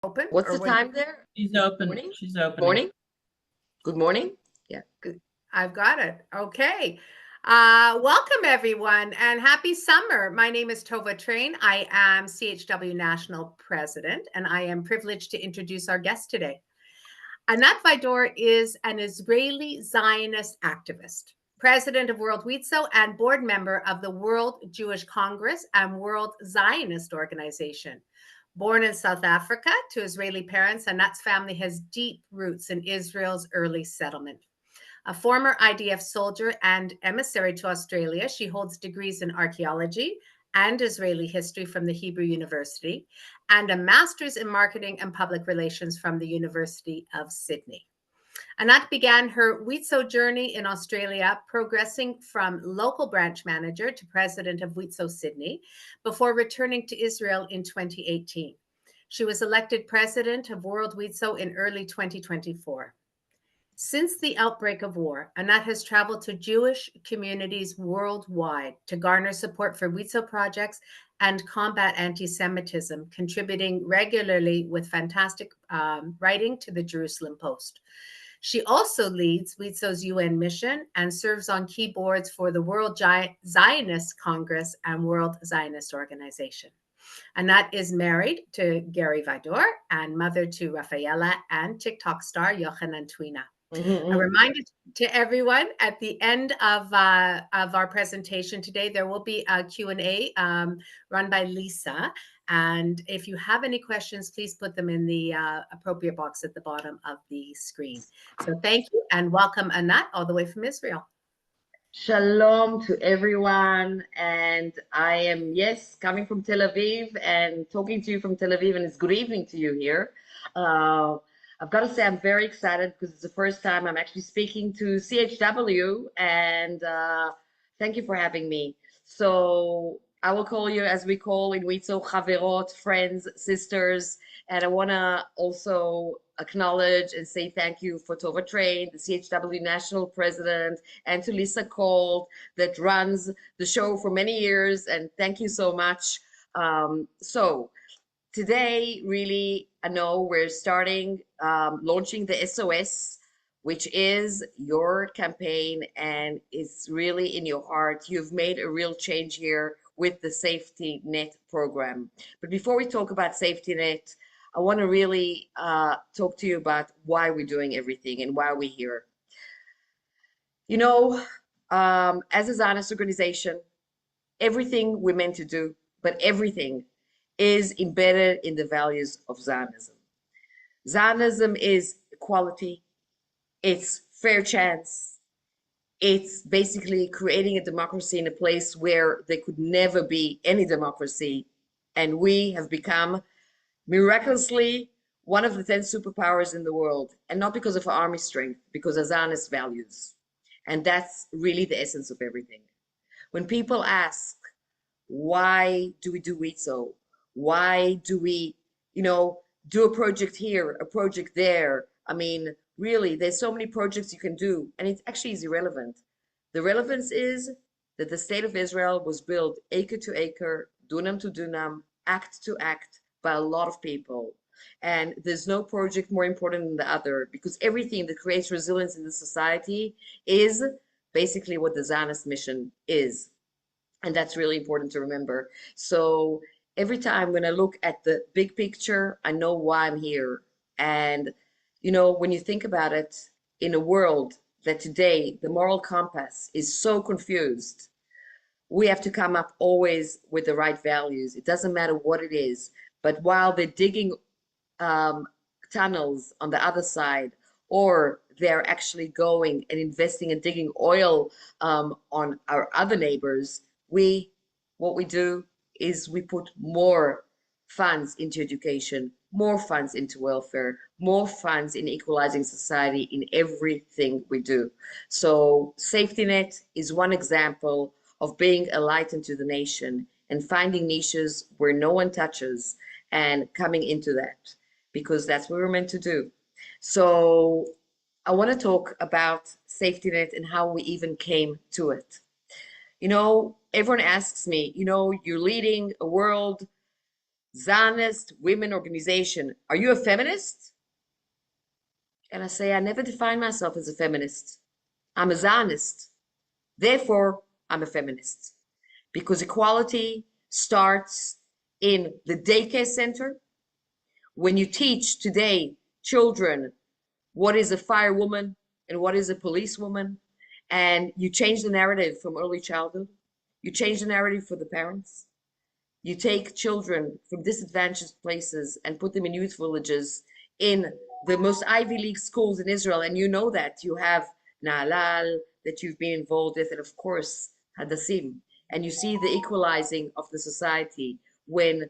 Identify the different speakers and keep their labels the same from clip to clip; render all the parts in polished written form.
Speaker 1: Open
Speaker 2: What's
Speaker 1: or
Speaker 2: the
Speaker 1: what?
Speaker 2: time there?
Speaker 3: She's open.
Speaker 2: Morning?
Speaker 3: She's opening.
Speaker 2: Morning? Good morning? Yeah.
Speaker 1: I've got it. Okay. Welcome everyone and happy summer. My name is Tova Train. I am CHW National President and I am privileged to introduce our guest today. Anat Vidor is an Israeli Zionist activist, president of World-WIZO and board member of the World Jewish Congress and World Zionist Organization. Born in South Africa to Israeli parents, Anat's family has deep roots in Israel's early settlement. A former IDF soldier and emissary to Australia, she holds degrees in archaeology and Israeli history from the Hebrew University and a master's in marketing and public relations from the University of Sydney. Anat began her WIZO journey in Australia, progressing from local branch manager to president of WIZO Sydney before returning to Israel in 2018. She was elected president of World WIZO in early 2024. Since the outbreak of war, Anat has traveled to Jewish communities worldwide to garner support for WIZO projects and combat anti-Semitism, contributing regularly with fantastic writing to the Jerusalem Post. She also leads WIZO's UN mission and serves on key boards for the World Zionist Congress and World Zionist Organization. Anat is married to Gary Vidor and mother to Rafaela and TikTok star Yochanan Twina. A reminder to everyone at the end of our presentation today, there will be a Q&A run by Lisa. And if you have any questions, please put them in the appropriate box at the bottom of the screen. So thank you and welcome Anat all the way from Israel.
Speaker 2: Shalom to everyone. And I am, yes, coming from Tel Aviv and talking to you from Tel Aviv, and it's good evening to you here. I've got to say I'm very excited because it's the first time I'm actually speaking to CHW, and thank you for having me. So I will call you, as we call in WIZO, Chaverot, friends, sisters, and I want to also acknowledge and say thank you for Tova Train, the CHW National President, and to Lisa Cole that runs the show for many years, and thank you so much. So today, really, I know we're starting launching the SOS, which is your campaign, and it's really in your heart. You've made a real change here with the Safety Net program. But before we talk about Safety Net, I want to really talk to you about why we're doing everything and why we're here. You know, as a Zionist organization, everything we're meant to do, but everything is embedded in the values of Zionism. Zionism is equality, it's fair chance, it's basically creating a democracy in a place where there could never be any democracy. And we have become miraculously one of the 10 superpowers in the world, and not because of our army strength, because of Zionist values. And that's really the essence of everything. When people ask, why do we do WIZO? Why do we, do a project here, a project there? I mean, really, there's so many projects you can do, and it actually is irrelevant. The relevance is that the state of Israel was built acre to acre, dunam to dunam, act to act by a lot of people. And there's no project more important than the other, because everything that creates resilience in the society is basically what the Zionist mission is. And that's really important to remember. So every time when I look at the big picture, I know why I'm here. And, when you think about it, in a world that today the moral compass is so confused, we have to come up always with the right values. It doesn't matter what it is. But while they're digging tunnels on the other side, or they're actually going and investing and digging oil on our other neighbors, what we do is we put more funds into education, more funds into welfare, more funds in equalizing society in everything we do. So Safety Net is one example of being a light into the nation and finding niches where no one touches and coming into that, because that's what we're meant to do. So I want to talk about Safety Net and how we even came to it. Everyone asks me, you're leading a world Zionist women organization. Are you a feminist? And I say, I never define myself as a feminist. I'm a Zionist. Therefore, I'm a feminist. Because equality starts in the daycare center. When you teach today children what is a firewoman and what is a policewoman, and you change the narrative from early childhood, you change the narrative for the parents. You take children from disadvantaged places and put them in youth villages in the most Ivy League schools in Israel. And you know that you have Naalal that you've been involved with, and of course, Hadassim. And you see the equalizing of the society when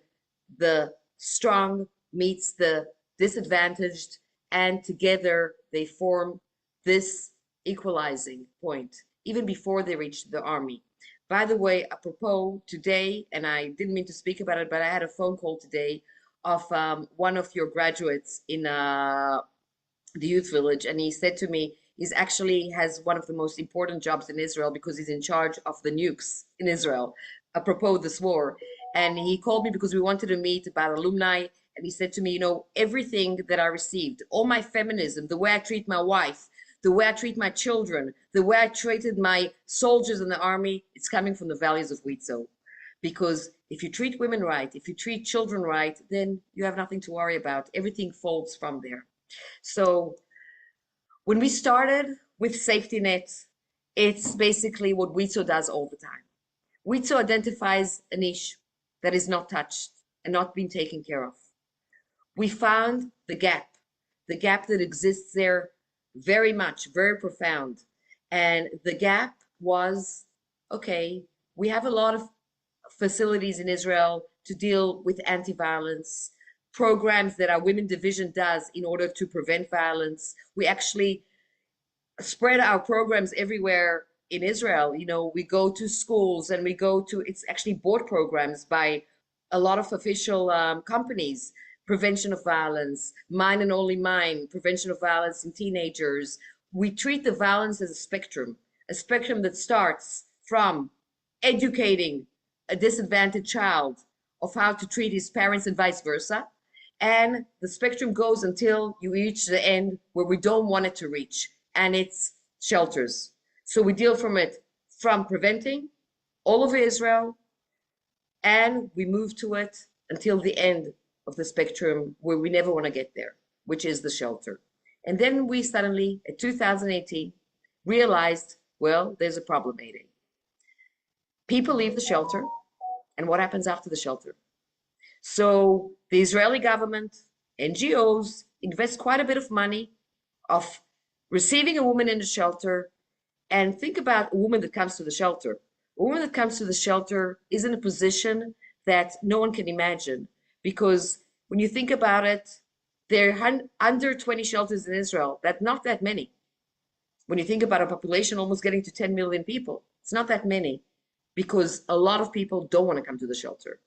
Speaker 2: the strong meets the disadvantaged, and together they form this equalizing point, even before they reach the army. By the way, apropos today, and I didn't mean to speak about it, but I had a phone call today of one of your graduates in the youth village, and he said to me he's actually has one of the most important jobs in Israel because he's in charge of the nukes in Israel, apropos this war. And he called me because we wanted to meet about alumni, and he said to me, you know, everything that I received, all my feminism, the way I treat my wife, the way I treat my children, the way I treated my soldiers in the army, it's coming from the values of WIZO. Because if you treat women right, if you treat children right, then you have nothing to worry about. Everything folds from there. So when we started with safety nets, it's basically what WIZO does all the time. WIZO identifies a niche that is not touched and not being taken care of. We found the gap that exists there very much, very profound. And the gap was, okay, we have a lot of facilities in Israel to deal with anti-violence, programs that our women division does in order to prevent violence. We actually spread our programs everywhere in Israel. You know, we go to schools and we go to, it's actually board programs by a lot of official companies. Prevention of violence, mine and only mine, prevention of violence in teenagers. We treat the violence as a spectrum that starts from educating a disadvantaged child of how to treat his parents and vice versa. And the spectrum goes until you reach the end where we don't want it to reach, and it's shelters. So we deal from it from preventing all over Israel, and we move to it until the end of the spectrum where we never want to get there, which is the shelter. And then we suddenly, in 2018, realized, well, there's a problem, Mayday. People leave the shelter, and what happens after the shelter? So the Israeli government, NGOs, invest quite a bit of money of receiving a woman in the shelter. And think about a woman that comes to the shelter. A woman that comes to the shelter is in a position that no one can imagine, because when you think about it, there are under 20 shelters in Israel. That's not that many. When you think about a population almost getting to 10 million people, it's not that many, because a lot of people don't want to come to the shelter.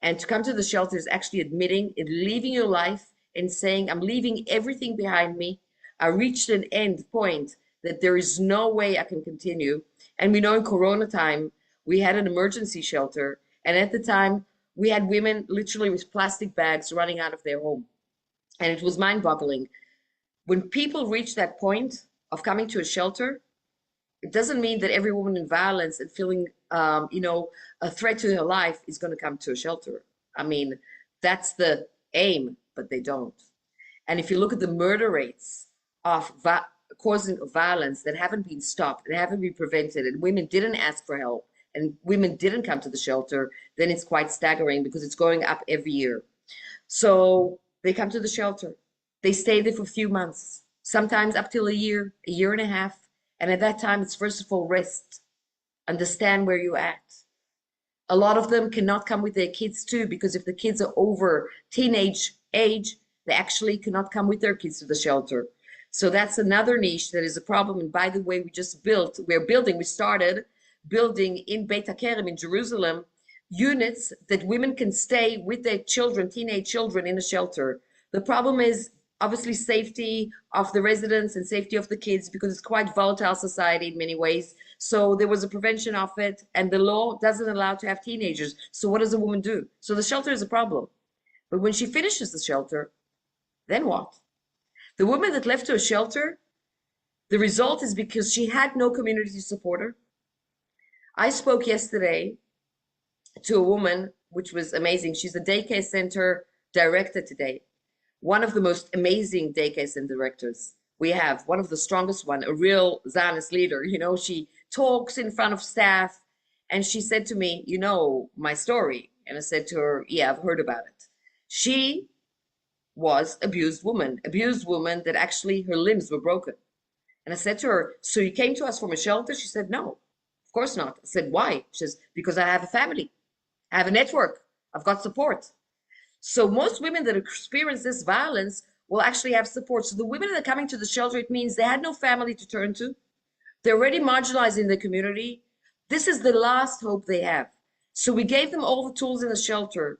Speaker 2: And to come to the shelter is actually admitting and leaving your life and saying, I'm leaving everything behind me. I reached an end point that there is no way I can continue. And we know in Corona time, we had an emergency shelter. And at the time, we had women literally with plastic bags running out of their home. And it was mind boggling. When people reach that point of coming to a shelter, it doesn't mean that every woman in violence and feeling, a threat to her life is going to come to a shelter. I mean, that's the aim, but they don't. And if you look at the murder rates of causing of violence that haven't been stopped and haven't been prevented, and women didn't ask for help, and women didn't come to the shelter, then it's quite staggering because it's going up every year. So they come to the shelter. They stay there for a few months, sometimes up till a year and a half. And at that time, it's first of all rest, understand where you're at. A lot of them cannot come with their kids too, because if the kids are over teenage age, they actually cannot come with their kids to the shelter. So that's another niche that is a problem. And by the way, we started building in Beit HaKerem in Jerusalem, units that women can stay with their children, teenage children, in a shelter. The problem is obviously safety of the residents and safety of the kids, because it's quite volatile society in many ways. So there was a prevention of it, and the law doesn't allow to have teenagers. So what does a woman do? So the shelter is a problem. But when she finishes the shelter, then what? The woman that left to a shelter, the result is because she had no community to support her. I spoke yesterday to a woman, which was amazing. She's a daycare center director today. One of the most amazing daycare center directors we have, one of the strongest one, a real Zionist leader. You know, she talks in front of staff, and she said to me, you know, my story. And I said to her, yeah, I've heard about it. She was abused woman that actually her limbs were broken. And I said to her, so you came to us from a shelter? She said, no, of course not. I said, why? She says, because I have a family. I have a network. I've got support. So most women that experience this violence will actually have support. So the women that are coming to the shelter, it means they had no family to turn to. They're already marginalized in the community. This is the last hope they have. So we gave them all the tools in the shelter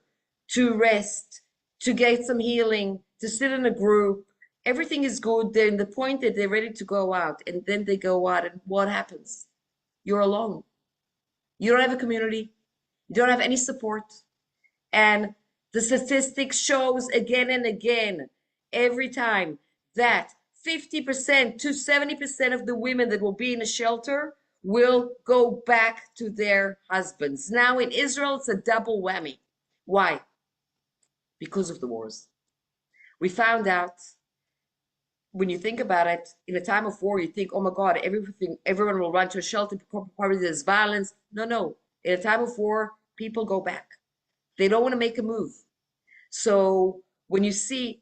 Speaker 2: to rest, to get some healing, to sit in a group. Everything is good. They're in the point that they're ready to go out. And then they go out, and what happens? You're alone. You don't have a community. You don't have any support. And the statistics shows again and again, every time, that 50% to 70% of the women that will be in a shelter will go back to their husbands. Now in Israel, it's a double whammy. Why? Because of the wars. We found out, when you think about it, in a time of war, you think, oh my God, everyone will run to a shelter, probably there's violence. No. In a time of war, people go back. They don't want to make a move. So when you see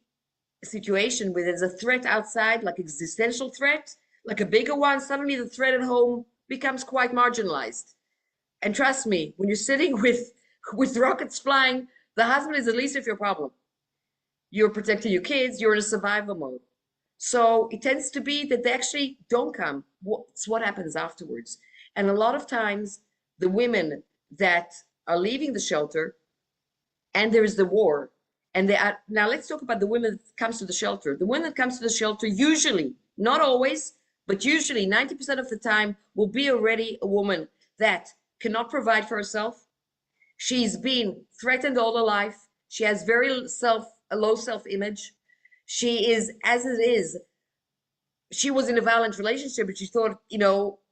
Speaker 2: a situation where there's a threat outside, like existential threat, like a bigger one, suddenly the threat at home becomes quite marginalized. And trust me, when you're sitting with rockets flying, the husband is the least of your problem. You're protecting your kids, you're in a survival mode. So it tends to be that they actually don't come. It's what happens afterwards. And a lot of times, the women that are leaving the shelter, and there is the war, and they are, now let's talk about the women that comes to the shelter. The women that comes to the shelter usually, not always, but usually 90% of the time will be already a woman that cannot provide for herself. She's been threatened all her life. She has a low self-image. She is, as it is, she was in a violent relationship, but she thought,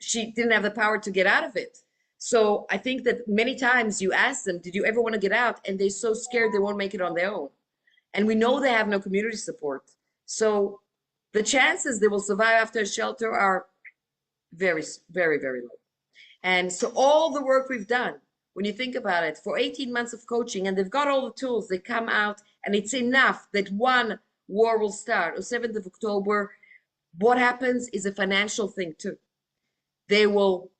Speaker 2: she didn't have the power to get out of it. So I think that many times you ask them, did you ever want to get out? And they're so scared they won't make it on their own. And we know they have no community support. So the chances they will survive after a shelter are very, very, very low. And so all the work we've done, when you think about it, for 18 months of coaching, and they've got all the tools, they come out, and it's enough that one war will start, or 7th of October, what happens is a financial thing too. They will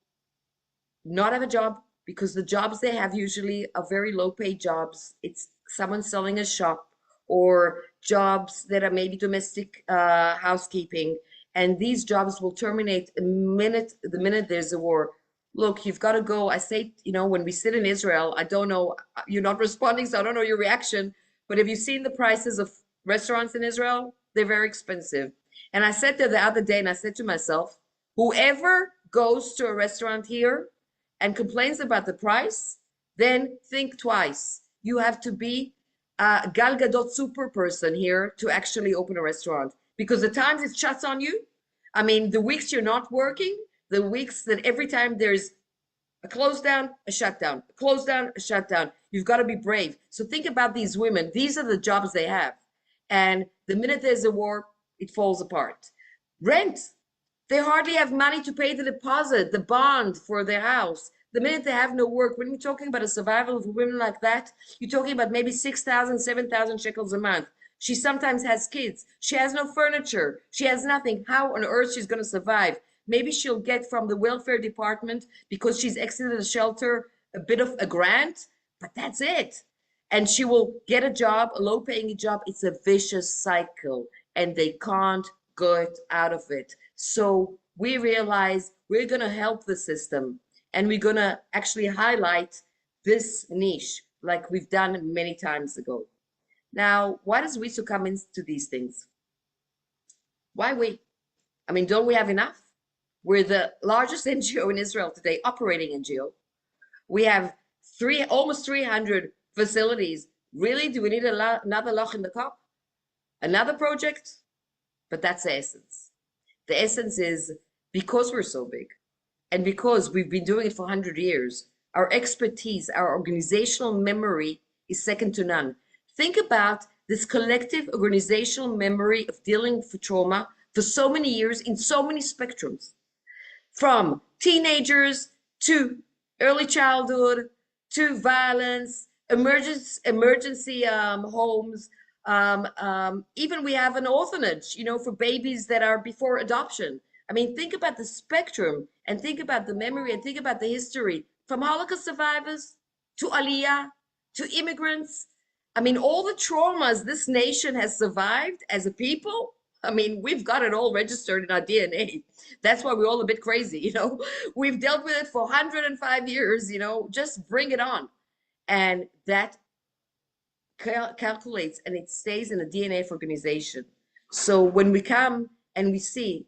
Speaker 2: not have a job, because the jobs they have usually are very low paid jobs. It's someone selling a shop, or jobs that are maybe domestic housekeeping. And these jobs will terminate the minute there's a war. Look, you've got to go. I say, when we sit in Israel, I don't know, you're not responding, so I don't know your reaction, but have you seen the prices of restaurants in Israel? They're very expensive. And I said there the other day, and I said to myself, whoever goes to a restaurant here and complains about the price, then think twice. You have to be a Gal Gadot super person here to actually open a restaurant, because the times it shuts on you, I mean, the weeks you're not working, the weeks that every time there's a close down, a shutdown, a close down, a shutdown, you've got to be brave. So think about these women. These are the jobs they have. And the minute there's a war, it falls apart. Rent. They hardly have money to pay the deposit, the bond for their house. The minute they have no work, when you're talking about a survival of women like that, you're talking about maybe 6,000, 7,000 shekels a month. She sometimes has kids. She has no furniture. She has nothing. How on earth she's going to survive? Maybe she'll get from the welfare department, because she's exited a shelter, a bit of a grant, but that's it. And she will get a job, a low paying job. It's a vicious cycle, and they can't get out of it. So we realize we're going to help the system, and we're going to actually highlight this niche like we've done many times ago. Now, why does WIZO come into these things? Why we? I mean, don't we have enough? We're the largest NGO in Israel today, operating NGO. We have almost 300 facilities Really? Do we need another loch in the cup? Another project? But that's the essence. The essence is because we're so big and because we've been doing it for 100 years, our expertise, our organizational memory is second to none. Think about this collective organizational memory of dealing with trauma for so many years in so many spectrums, from teenagers to early childhood to violence, emergency homes. Even we have an orphanage, for babies that are before adoption. I mean, think about the spectrum and think about the memory and think about the history from Holocaust survivors to Aliyah to immigrants. I mean, all the traumas this nation has survived as a people. I mean, we've got it all registered in our DNA. That's why we're all a bit crazy. We've dealt with it for 105 years, just bring it on. And that calculates and it stays in the DNA of organization. So when we come and we see,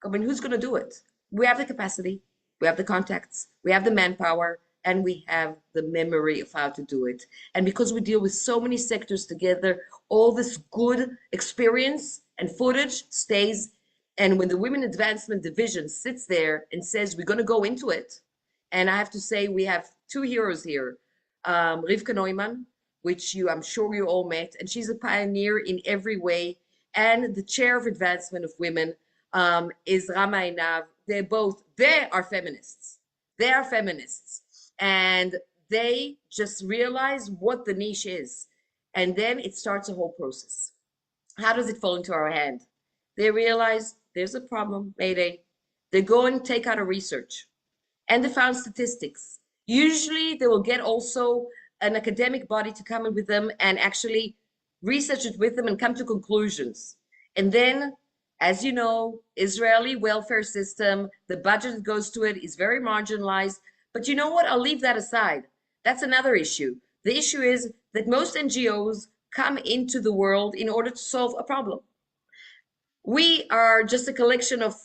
Speaker 2: I mean, who's going to do it? We have the capacity, we have the contacts, we have the manpower, and we have the memory of how to do it. And because we deal with so many sectors together, all this good experience and footage stays. And when the Women Advancement Division sits there and says, we're going to go into it, and I have to say, we have two heroes here, Rivka Neumann, which I'm sure you all met, and she's a pioneer in every way, and the chair of advancement of women, is Rama Einav. They are feminists. They are feminists. And they just realize what the niche is. And then it starts a whole process. How does it fall into our hand? They realize there's a problem, Mayday. They go and take out a research and they found statistics. Usually they will get also an academic body to come in with them and actually research it with them and come to conclusions. And then, as you know, Israeli welfare system, the budget that goes to it is very marginalized. But you know what? I'll leave that aside. That's another issue. The issue is that most NGOs come into the world in order to solve a problem. We are just a collection of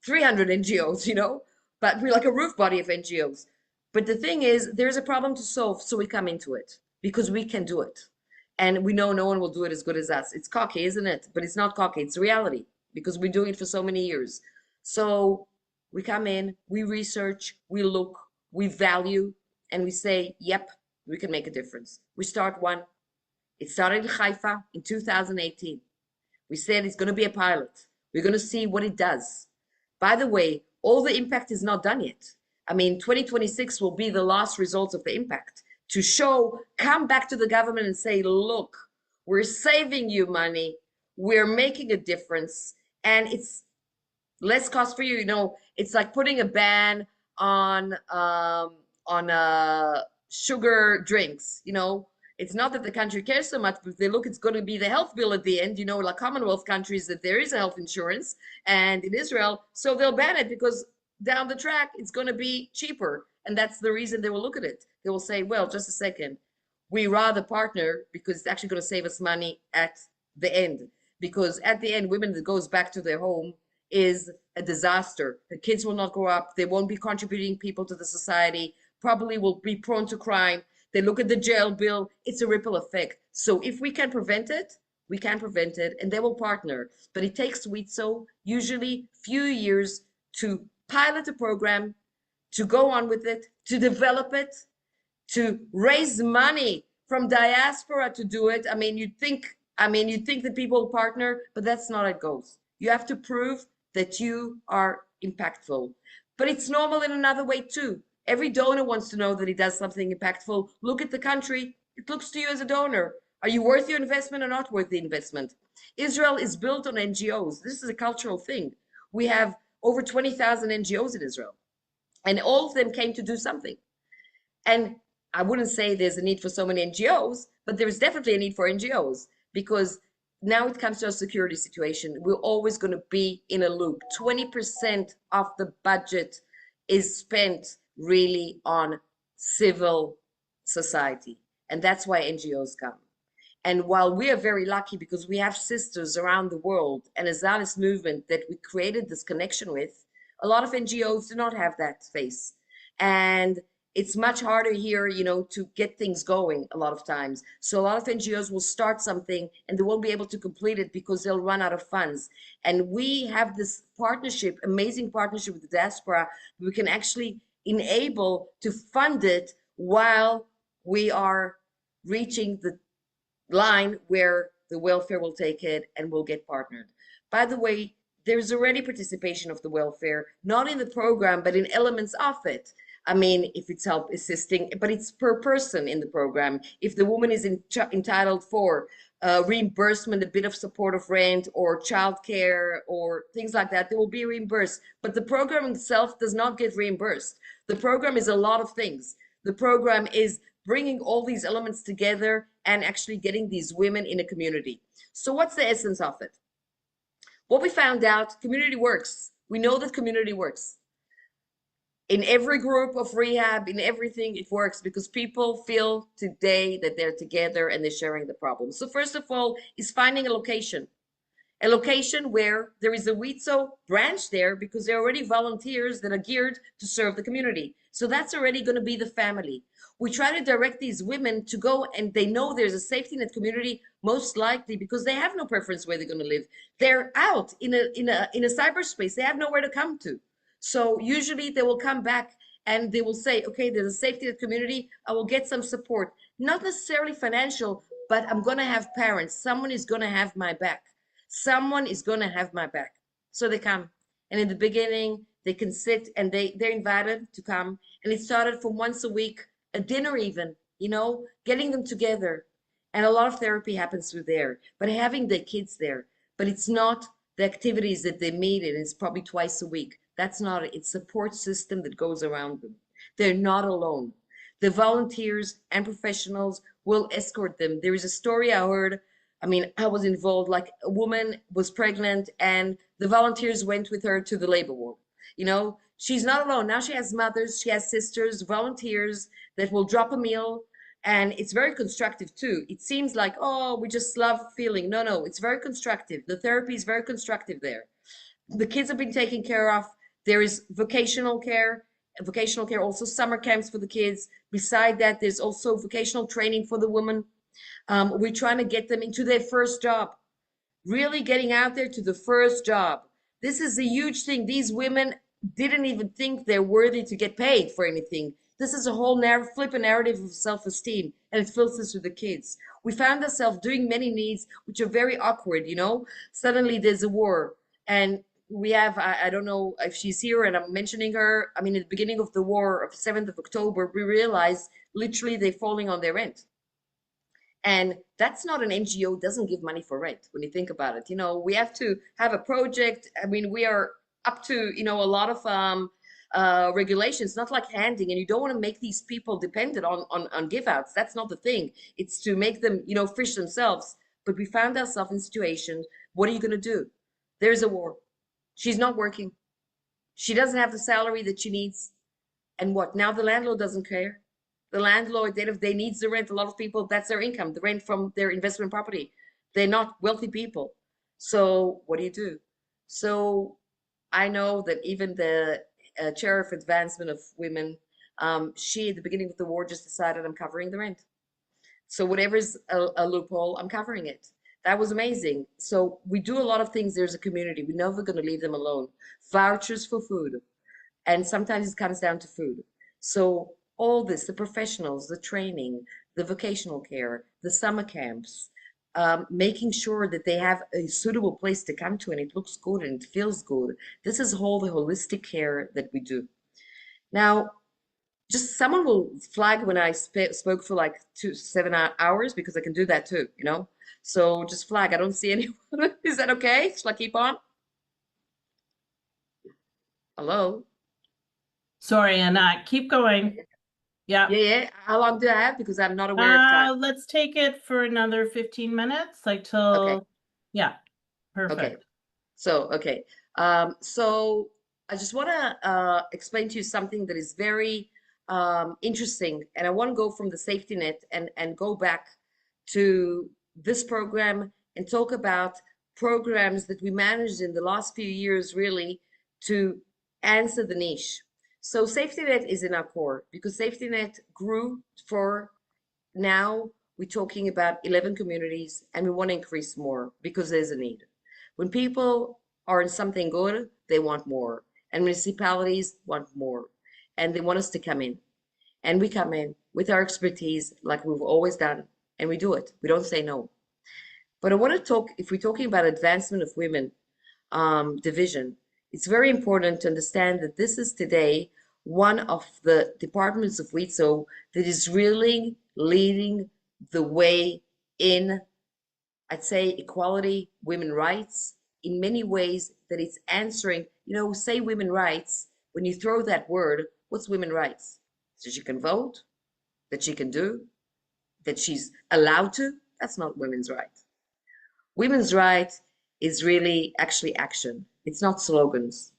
Speaker 2: 300 NGOs, but we're like a roof body of NGOs. But the thing is, there's a problem to solve, so we come into it because we can do it. And we know no one will do it as good as us. It's cocky, isn't it? But it's not cocky, it's reality because we're doing it for so many years. So we come in, we research, we look, we value, and we say, yep, we can make a difference. We start one. It started in Haifa in 2018. We said it's going to be a pilot. We're going to see what it does. By the way, all the impact is not done yet. I mean, 2026 will be the last results of the impact to show, come back to the government and say, look, we're saving you money. We're making a difference. And it's less cost for you. It's like putting a ban on sugar drinks. It's not that the country cares so much, but if they look, it's going to be the health bill at the end, like Commonwealth countries, that there is a health insurance, and in Israel, so they'll ban it because down the track, it's going to be cheaper. And that's the reason they will look at it. They will say, well, just a second, we rather partner because it's actually going to save us money at the end. Because at the end, women that goes back to their home is a disaster. The kids will not grow up. They won't be contributing people to the society, probably will be prone to crime. They look at the jail bill, it's a ripple effect. So if we can prevent it, we can prevent it, and they will partner. But it takes WIZO usually few years to pilot a program, to go on with it, to develop it, to raise money from diaspora to do it. I mean, you'd think that people partner, but that's not how it goes. You have to prove that you are impactful. But it's normal in another way too. Every donor wants to know that he does something impactful. Look at the country. It looks to you as a donor. Are you worth your investment or not worth the investment? Israel is built on NGOs. This is a cultural thing. We have over 20,000 NGOs in Israel, and all of them came to do something. And I wouldn't say there's a need for so many NGOs, but there is definitely a need for NGOs because now it comes to a security situation. We're always going to be in a loop. 20% of the budget is spent really on civil society. And that's why NGOs come. And while we are very lucky because we have sisters around the world and a Zionist movement that we created this connection with, a lot of NGOs do not have that space. And it's much harder here, to get things going a lot of times. So a lot of NGOs will start something and they won't be able to complete it because they'll run out of funds. And we have this partnership, amazing partnership with the diaspora. We can actually enable to fund it while we are reaching the line where the welfare will take it and will get partnered. By the way, there's already participation of the welfare, not in the program, but in elements of it. I mean, if it's help assisting, but it's per person in the program. If the woman is entitled for reimbursement, a bit of support of rent or childcare or things like that, they will be reimbursed. But the program itself does not get reimbursed. The program is a lot of things. The program is bringing all these elements together and actually getting these women in a community. So what's the essence of it? What we found out, community works. We know that community works. In every group of rehab, in everything, it works because people feel today that they're together and they're sharing the problem. So first of all, is finding a location where there is a WIZO branch there because there are already volunteers that are geared to serve the community. So that's already going to be the family. We try to direct these women to go, and they know there's a safety net community, most likely because they have no preference where they're going to live. They're out in a cyberspace. They have nowhere to come to. So usually they will come back and they will say, okay, there's a safety net community. I will get some support, not necessarily financial, but I'm going to have parents. Someone is going to have my back. Someone is going to have my back. So they come. And in the beginning, they can sit and they're invited to come. And it started from once a week, a dinner even, getting them together. And a lot of therapy happens through there, but having the kids there. But it's not the activities that they meet in. It's probably twice a week. That's not it. It's a support system that goes around them. They're not alone. The volunteers and professionals will escort them. There is a story I heard. I mean, I was involved, like a woman was pregnant and the volunteers went with her to the labor ward. She's not alone. Now she has mothers, she has sisters, volunteers that will drop a meal. And it's very constructive too. It seems like, oh, we just love feeling. No, no, it's very constructive. The therapy is very constructive there. The kids have been taken care of. There is vocational care, also summer camps for the kids. Beside that, there's also vocational training for the women. We're trying to get them into their first job, really getting out there to the first job. This is a huge thing. These women didn't even think they're worthy to get paid for anything. This is a whole flip a narrative of self-esteem, and it filters through the kids. We found ourselves doing many needs which are very awkward. Suddenly there's a war, and we have, I don't know if she's here and I'm mentioning her. I mean, at the beginning of the war of 7th of October, we realized literally they're falling on their rent. And that's not an NGO, doesn't give money for rent when you think about it. We have to have a project. I mean, we are up to, a lot of regulations, not like handing, and you don't want to make these people dependent on give outs. That's not the thing. It's to make them, fish themselves. But we found ourselves in situations, what are you going to do? There's a war. She's not working. She doesn't have the salary that she needs. And what? Now the landlord doesn't care. The landlord, if they needs the rent, a lot of people, that's their income, the rent from their investment property. They're not wealthy people. So what do you do? So I know that even the chair of advancement of women, she at the beginning of the war just decided, I'm covering the rent. So whatever's a loophole, I'm covering it. That was amazing. So we do a lot of things. There's a community. We're never going to leave them alone. Vouchers for food. And sometimes it comes down to food. So all this, the professionals, the training, the vocational care, the summer camps, making sure that they have a suitable place to come to and it looks good and it feels good. This is all the holistic care that we do. Now, just someone will flag when I spoke for like 7 hours because I can do that too, So just flag. I don't see anyone. Is that okay? Shall I keep on? Hello?
Speaker 3: Sorry, Anat, keep going. Yeah.
Speaker 2: Yeah. How long do I have? Because I'm not aware of time.
Speaker 3: Let's take it for another 15 minutes, like till,
Speaker 2: Okay.
Speaker 3: Yeah, perfect.
Speaker 2: Okay. Okay. So I just want to explain to you something that is very interesting, and I want to go from the safety net and go back to this program and talk about programs that we managed in the last few years, really, to answer the niche. So safety net is in our core because safety net grew for now we're talking about 11 communities and we want to increase more because there's a need. When people are in something good, they want more. And municipalities want more. And they want us to come in. And we come in with our expertise like we've always done. And we do it. We don't say no. But I want to talk, if we're talking about advancement of women division, it's very important to understand that this is today one of the departments of WIZO that is really leading the way in, I'd say, equality, women rights, in many ways that it's answering, say women rights, when you throw that word, what's women rights? That she can vote, that she can do, that she's allowed to? That's not women's rights. Women's right is really actually action. It's not slogans.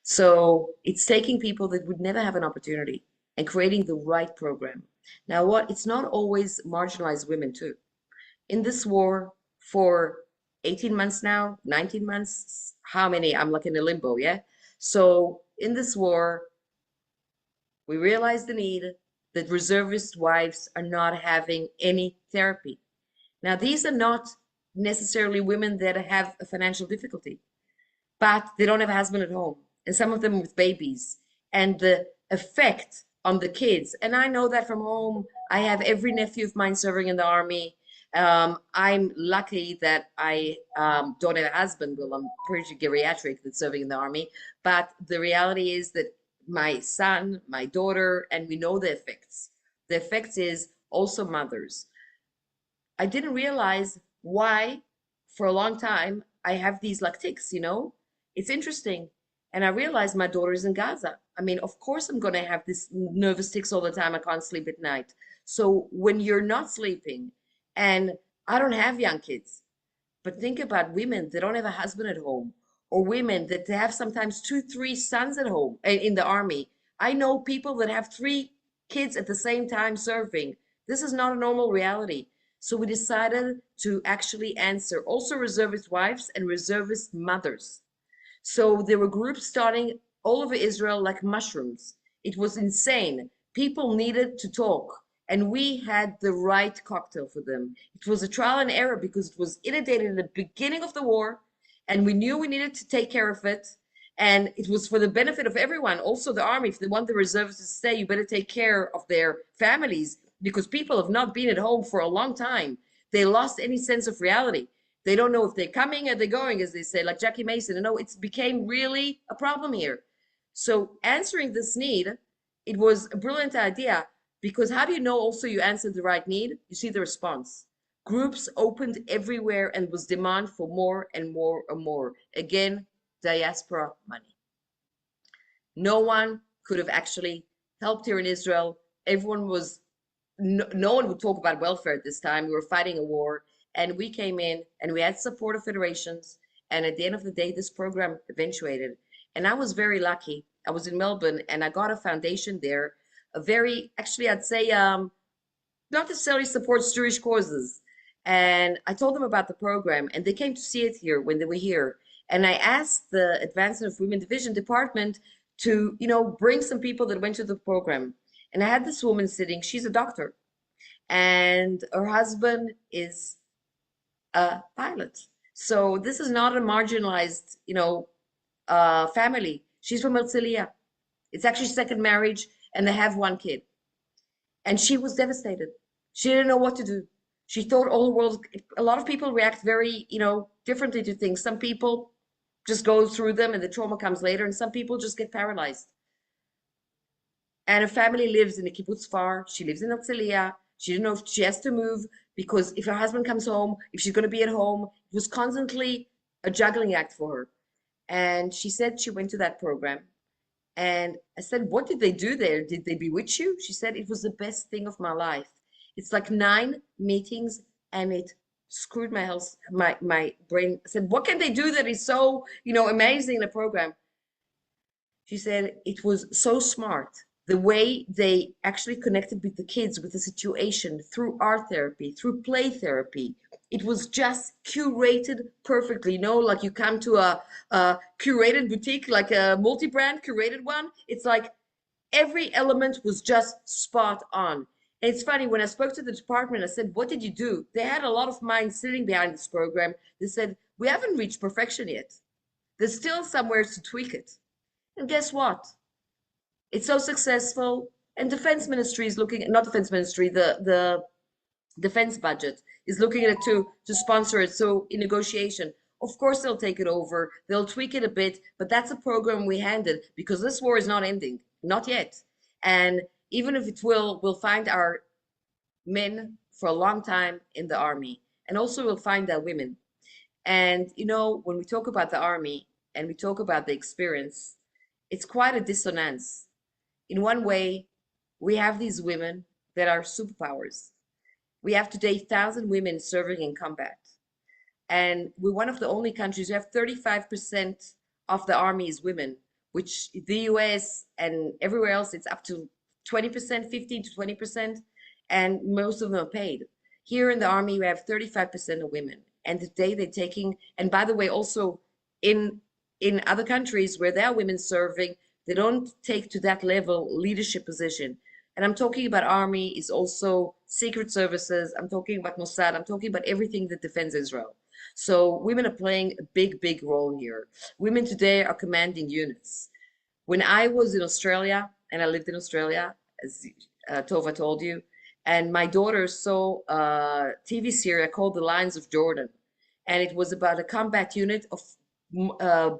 Speaker 2: So it's taking people that would never have an opportunity and creating the right program. Now what? It's not always marginalized women too. In this war for 18 months now, 19 months, how many? I'm like in a limbo, yeah? So in this war, we realized the need that reservist wives are not having any therapy. Now, these are not necessarily women that have a financial difficulty, but they don't have a husband at home, and some of them with babies, and the effect on the kids. And I know that from home. I have every nephew of mine serving in the army. I'm lucky that I don't have a husband. Well, I'm pretty geriatric that's serving in the army. But the reality is that my son, my daughter, and we know the effects. The effects is also mothers. I didn't realize why for a long time I have these like tics, It's interesting. And I realized my daughter is in Gaza. I mean, of course I'm gonna have this nervous tics all the time. I can't sleep at night. So when you're not sleeping, and I don't have young kids, but think about women that don't have a husband at home, or women that have sometimes 2, 3 sons at home in the army. I know people that have 3 kids at the same time serving. This is not a normal reality. So we decided to actually answer also reservist wives and reservist mothers. So there were groups starting all over Israel like mushrooms. It was insane. People needed to talk, and we had the right cocktail for them. It was a trial and error because it was inundated in the beginning of the war, and we knew we needed to take care of it. And it was for the benefit of everyone, also the army. If they want the reservists to stay, you better take care of their families because people have not been at home for a long time. They lost any sense of reality. They don't know if they're coming or they're going, as they say, like Jackie Mason. And no, it's became really a problem here. So answering this need, it was a brilliant idea because how do you know also you answered the right need? You see the response. Groups opened everywhere and was demand for more and more and more. Again, diaspora money. No one could have actually helped here in Israel. Everyone was, no one would talk about welfare at this time. We were fighting a war. And we came in and we had support of federations. And at the end of the day, this program eventuated. And I was very lucky. I was in Melbourne and I got a foundation there, a very, actually, I'd say, not necessarily supports Jewish causes. And I told them about the program and they came to see it here when they were here. And I asked the Advancement of Women Division department to, bring some people that went to the program. And I had this woman sitting, she's a doctor. And her husband is a pilot. So this is not a marginalized, family. She's from Herzliya. It's actually second marriage, and they have 1 kid. And she was devastated. She didn't know what to do. She thought all the world. A lot of people react very, differently to things. Some people just go through them, and the trauma comes later, and some people just get paralyzed. And her family lives in a kibbutz far. She lives in Herzliya. She didn't know if she has to move because if her husband comes home, if she's going to be at home, it was constantly a juggling act for her. And she said she went to that program. And I said, what did they do there? Did they bewitch you? She said, it was the best thing of my life. It's like 9 meetings and it screwed my health, my brain. I said, what can they do that is so, amazing in the program? She said, it was so smart. The way they actually connected with the kids, with the situation, through art therapy, through play therapy. It was just curated perfectly. Like you come to a curated boutique, like a multi-brand curated one. It's like Every element was just spot on. And it's funny, when I spoke to the department, I said, what did you do? They had a lot of minds sitting behind this program. They said, we haven't reached perfection yet. There's still somewhere to tweak it. And guess what? It's so successful. And defense ministry is looking, not defense ministry, the defense budget is looking at it to sponsor it. So in negotiation, of course they'll take it over, they'll tweak it a bit, but that's a program we handed because this war is not ending, not yet. And even if it will, we'll find our men for a long time in the army, and also we'll find our women. And you know, when we talk about the army and we talk about the experience, it's quite a dissonance. In one way, we have these women that are superpowers. We have today 1,000 women serving in combat. And we're one of the only countries who have 35% of the army is women, which the US and everywhere else, it's up to 20%, 15 to 20%, and most of them are paid. Here in the army, we have 35% of women. And today they're taking, and by the way, also in other countries where there are women serving, they don't take to that level leadership position. And I'm talking about army, is also secret services. I'm talking about Mossad. I'm talking about everything that defends Israel. So women are playing a big, big role here. Women today are commanding units. When I was in Australia, and I lived in Australia, as Tova told you, and my daughter saw a TV series called The Lions of Jordan. And it was about a combat unit of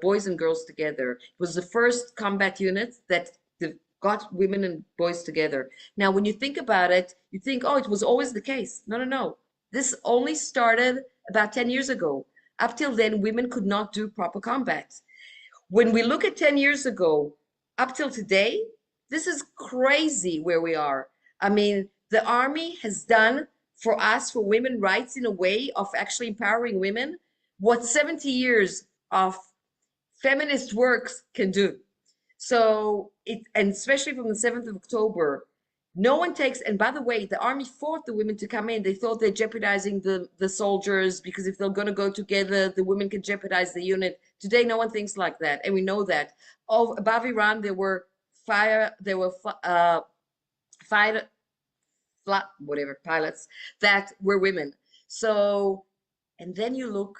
Speaker 2: boys and girls together. It was the first combat unit that got women and boys together. Now, when you think about it, you think, oh, it was always the case. No, no, no. This only started about 10 years ago. Up till then, women could not do proper combat. When we look at 10 years ago, up till today, this is crazy where we are. I mean, the army has done for us, for women rights, in a way of actually empowering women, what 70 years of feminist works can do. So and especially from the 7th of October, no one takes, and by the way, the army fought the women to come in. They thought they're jeopardizing the soldiers, because if they're going to go together, the women can jeopardize the unit. Today, no one thinks like that. And we know that. Above Iran, there were pilots that were women. So, and then you look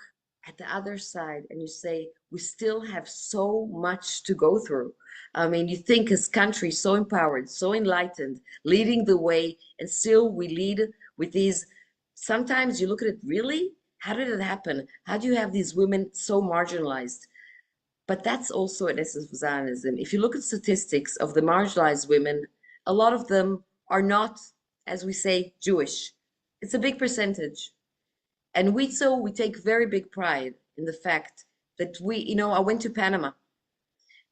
Speaker 2: at the other side and you say, we still have so much to go through. I mean, you think as country so empowered, so enlightened, leading the way, and still we lead with these, sometimes you look at it, really? How did it happen? How do you have these women so marginalized? But that's also an essence of Zionism. If you look at statistics of the marginalized women, a lot of them are not, as we say, Jewish. It's a big percentage. And we take very big pride in the fact that I went to Panama.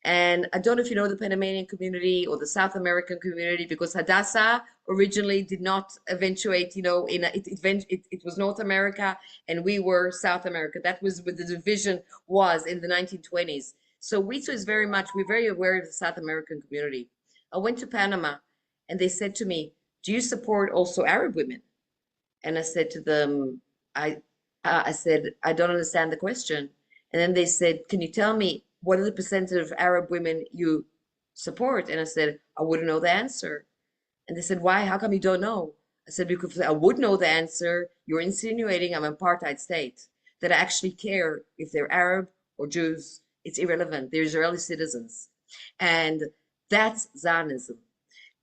Speaker 2: And I don't know if you know the Panamanian community or the South American community, because Hadassah originally did not eventuate, it was North America and we were South America. That was what the division was in the 1920s. So WIZO is we're very aware of the South American community. I went to Panama and they said to me, do you support also Arab women? And I said to them, I said, I don't understand the question. And then they said, can you tell me what is the percentage of Arab women you support? And I said, I wouldn't know the answer. And they said, why? How come you don't know? I said, because I would know the answer. You're insinuating I'm an apartheid state, that I actually care if they're Arab or Jews. It's irrelevant. They're Israeli citizens. And that's Zionism.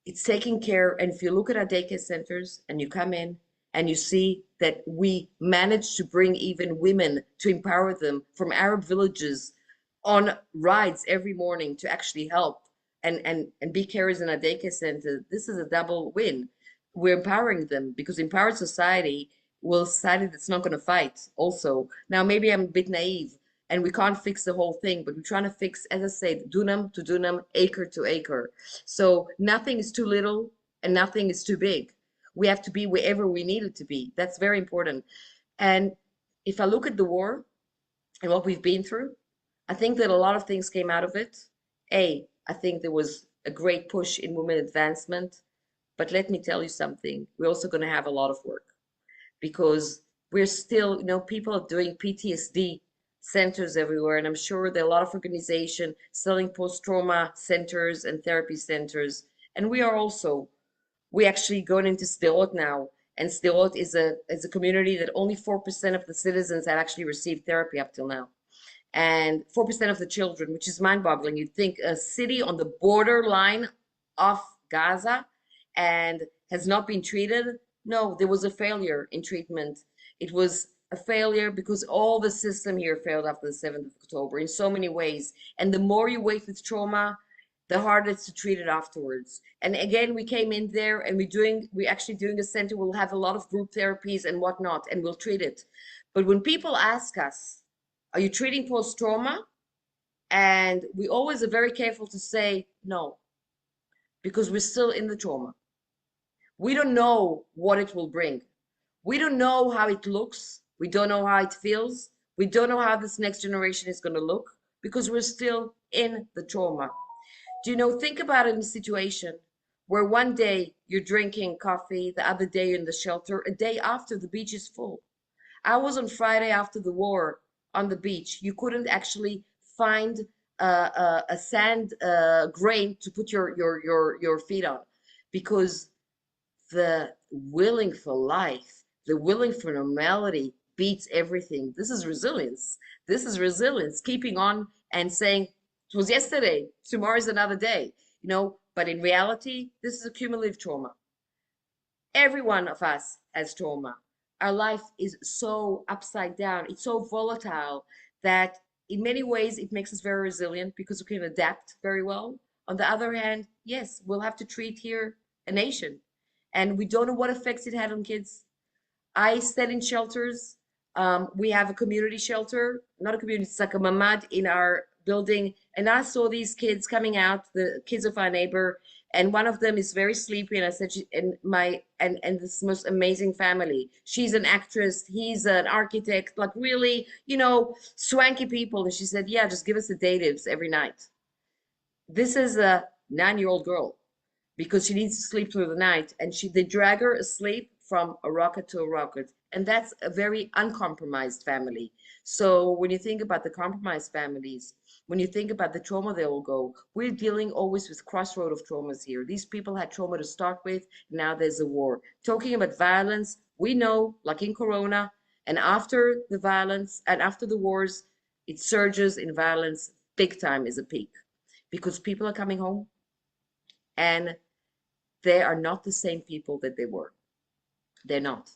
Speaker 2: It's taking care. And if you look at our daycare centers and you come in and you see that we managed to bring even women, to empower them from Arab villages on rides every morning to actually help and be carers in a daycare center. This is a double win. We're empowering them, because empowered society will a society that's not going to fight also. Now, maybe I'm a bit naive and we can't fix the whole thing, but we're trying to fix, as I said, dunam to dunam, acre to acre. So nothing is too little and nothing is too big. We have to be wherever we need it to be. That's very important. And if I look at the war and what we've been through, I think that a lot of things came out of it. I think there was a great push in women advancement, but let me tell you something. We're also going to have a lot of work, because we're still, people are doing PTSD centers everywhere, and I'm sure there are a lot of organizations selling post-trauma centers and therapy centers. And we actually going into Sderot now, and Sderot is a community that only 4% of the citizens have actually received therapy up till now, and 4% of the children, which is mind-boggling. You'd think a city on the borderline of Gaza and has not been treated. No, there was a failure in treatment. It was a failure because all the system here failed after the 7th of October in so many ways. And the more you wait with trauma, the harder it's to treat it afterwards. And again, we came in there and we're actually doing a center. We'll have a lot of group therapies and whatnot, and we'll treat it. But when people ask us, are you treating post-trauma? And we always are very careful to say no, because we're still in the trauma. We don't know what it will bring. We don't know how it looks. We don't know how it feels. We don't know how this next generation is going to look, because we're still in the trauma. Do you know, think about it in a situation where one day you're drinking coffee, the other day you're in the shelter, a day after the beach is full. I was on Friday after the war on the beach. You couldn't actually find a sand grain to put your feet on, because the willing for life, the willing for normality beats everything. This is resilience. This is resilience, keeping on and saying, it was yesterday, tomorrow's another day, you know, but in reality, this is a cumulative trauma. Every one of us has trauma. Our life is so upside down. It's so volatile that in many ways it makes us very resilient because we can adapt very well. On the other hand, yes, we'll have to treat here a nation, and we don't know what effects it had on kids. I stayed in shelters. We have a community shelter, not a community, it's like a mamad in our building. And I saw these kids coming out, the kids of our neighbor, and one of them is very sleepy. And I said, and this most amazing family. She's an actress, he's an architect, like really, you know, swanky people. And she said, yeah, just give us the datives every night. This is a 9-year-old girl, because she needs to sleep through the night, and they drag her asleep from a rocket to a rocket. And that's a very uncompromised family. So when you think about the compromised families, when you think about the trauma they will go, we're dealing always with crossroad of traumas here. These people had trauma to start with, now there's a war. Talking about violence, we know, like in Corona, and after the violence and after the wars, it surges in violence big time, is a peak, because people are coming home and they are not the same people that they were. They're not.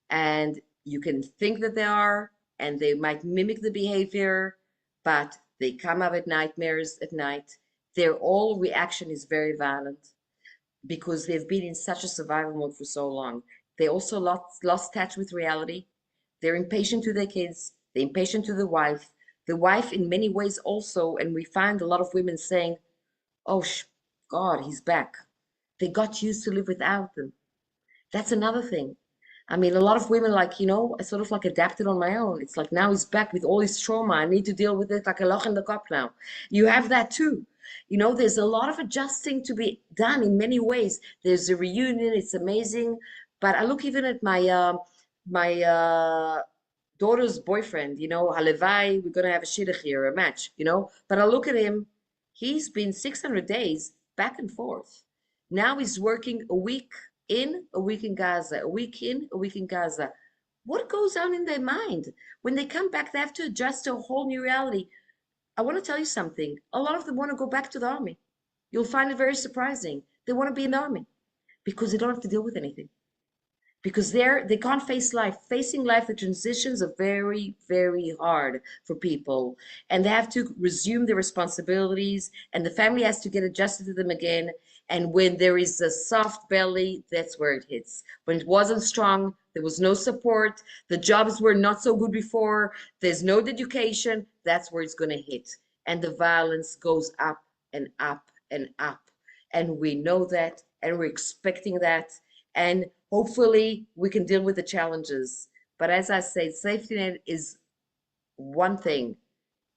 Speaker 2: And you can think that they are, and they might mimic the behavior, but they come up with nightmares at night. Their all reaction is very violent because they've been in such a survival mode for so long. They also lost touch with reality. They're impatient to their kids. They're impatient to the wife. The wife, in many ways, also, and we find a lot of women saying, "Oh, God, he's back." They got used to live without them. That's another thing. I mean, a lot of women, like, you know, I sort of like adapted on my own. It's like, now he's back with all his trauma. I need to deal with it like a loch in the cup now. You have that too. You know, there's a lot of adjusting to be done in many ways. There's a reunion, it's amazing. But I look even at my daughter's boyfriend, you know, Halevai, we're gonna have a shidduch here, a match, you know. But I look at him, he's been 600 days back and forth. Now he's working a week in, a week in Gaza, a week in, a week in Gaza. What goes on in their mind? When they come back, they have to adjust to a whole new reality. I want to tell you something. A lot of them want to go back to the army. You'll find it very surprising. They want to be in the army because they don't have to deal with anything. Because they can't face life. Facing life, the transitions are very, very hard for people. And they have to resume their responsibilities, and the family has to get adjusted to them again. And when there is a soft belly, that's where it hits. When it wasn't strong, there was no support, the jobs were not so good before, there's no education, that's where it's going to hit. And the violence goes up and up and up. And we know that, and we're expecting that. And hopefully we can deal with the challenges. But as I say, safety net is one thing,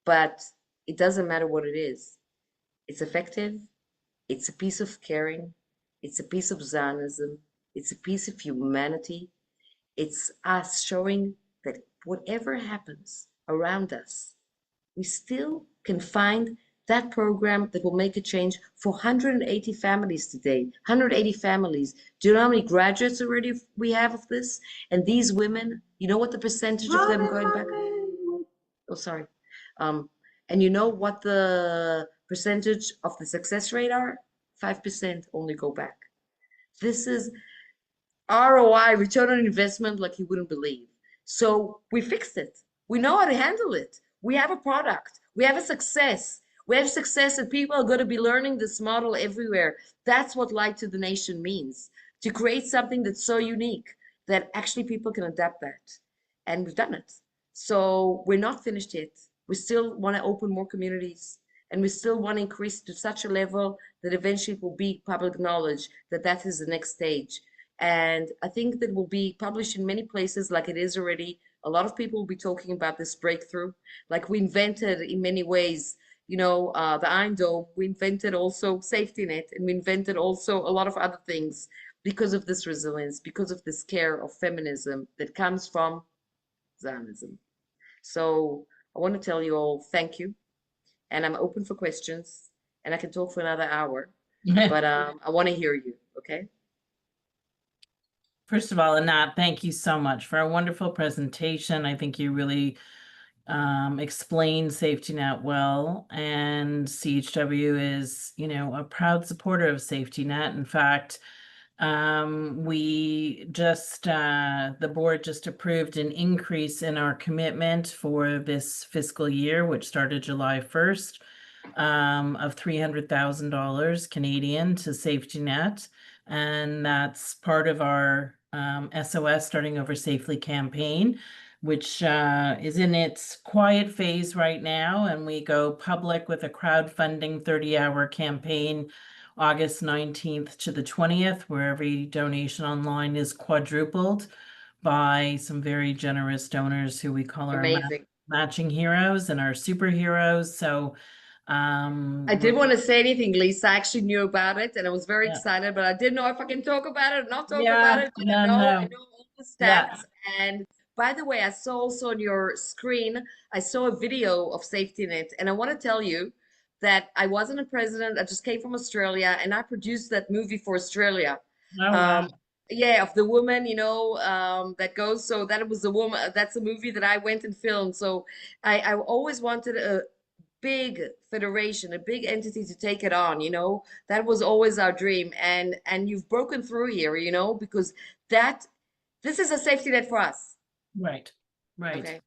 Speaker 2: but it doesn't matter what it is. It's effective. It's a piece of caring. It's a piece of Zionism. It's a piece of humanity. It's us showing that whatever happens, around us, we still can find that program that will make a change for 180 families today. 180 families. Do you know how many graduates already we have of this? And these women, you know what the percentage of them going back? Oh, sorry. And you know what the percentage of the success rate are? 5% only go back. This is ROI, return on investment, like you wouldn't believe. So we fixed it. We know how to handle it. We have a product. We have a success. We have success, and people are going to be learning this model everywhere. That's what Light to the Nation means, to create something that's so unique that actually people can adapt that. And we've done it. So we're not finished yet. We still want to open more communities, and we still want to increase to such a level that eventually it will be public knowledge that that is the next stage. And I think that will be published in many places like it is already. A lot of people will be talking about this breakthrough. Like we invented in many ways, the Iron Dome, we invented also safety net, and we invented also a lot of other things because of this resilience, because of this care of feminism that comes from Zionism. So I want to tell you all thank you, and I'm open for questions, and I can talk for another hour, but I want to hear you, okay?
Speaker 3: First of all, Anat, thank you so much for a wonderful presentation. I think you really explained Safety Net well, and CHW is, a proud supporter of Safety Net. In fact, we just, the board just approved an increase in our commitment for this fiscal year, which started July 1st, of $300,000 Canadian to Safety Net. And that's part of our SOS Starting Over Safely campaign, which is in its quiet phase right now. And we go public with a crowdfunding 30-hour campaign August 19th to the 20th, where every donation online is quadrupled by some very generous donors who we call our matching heroes and our superheroes. So
Speaker 2: I didn't want to say anything, Lisa. I actually knew about it and I was very excited, but I didn't know if I can talk about it or not talk about it. But I know all the stats. And by the way, I saw also on your screen, I saw a video of Safety Net, and I want to tell you that I wasn't a president. I just came from Australia, and I produced that movie for Australia.
Speaker 3: Oh, wow.
Speaker 2: Yeah, of the woman, that goes. So that was the woman. That's a movie that I went and filmed. So I always wanted a big federation, a big entity to take it on, that was always our dream. And you've broken through here, because this is a safety net for us.
Speaker 3: Right.
Speaker 2: Okay.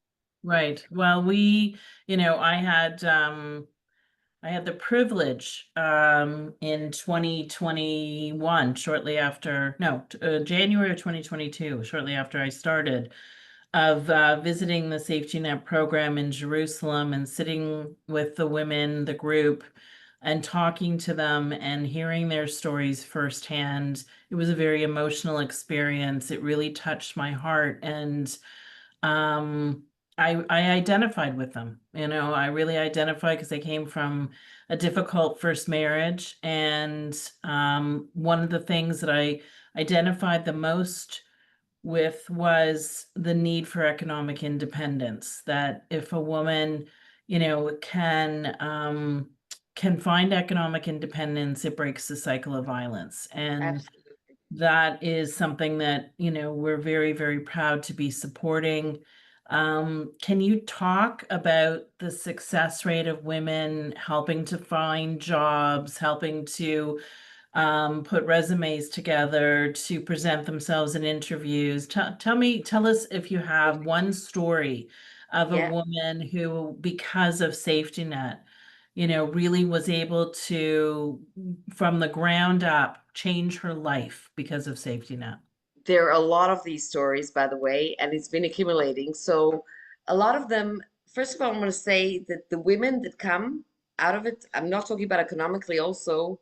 Speaker 3: Right. Well, I had the privilege in 2021, January of 2022, shortly after I started, of visiting the Safety Net program in Jerusalem and sitting with the women, the group, and talking to them and hearing their stories firsthand. It was a very emotional experience. It really touched my heart, and I identified with them. I really identified because I came from a difficult first marriage, and one of the things that I identified the most with was the need for economic independence. That if a woman, can find economic independence, it breaks the cycle of violence. And
Speaker 2: Absolutely.
Speaker 3: that is something that, we're very, very proud to be supporting. Can you talk about the success rate of women helping to find jobs, helping to put resumes together, to present themselves in interviews? Tell us if you have one story of a woman who, because of Safety Net, really was able to, from the ground up, change her life because of Safety Net.
Speaker 2: There are a lot of these stories, by the way, and it's been accumulating. So a lot of them, first of all, I'm going to say that the women that come out of it, I'm not talking about economically also,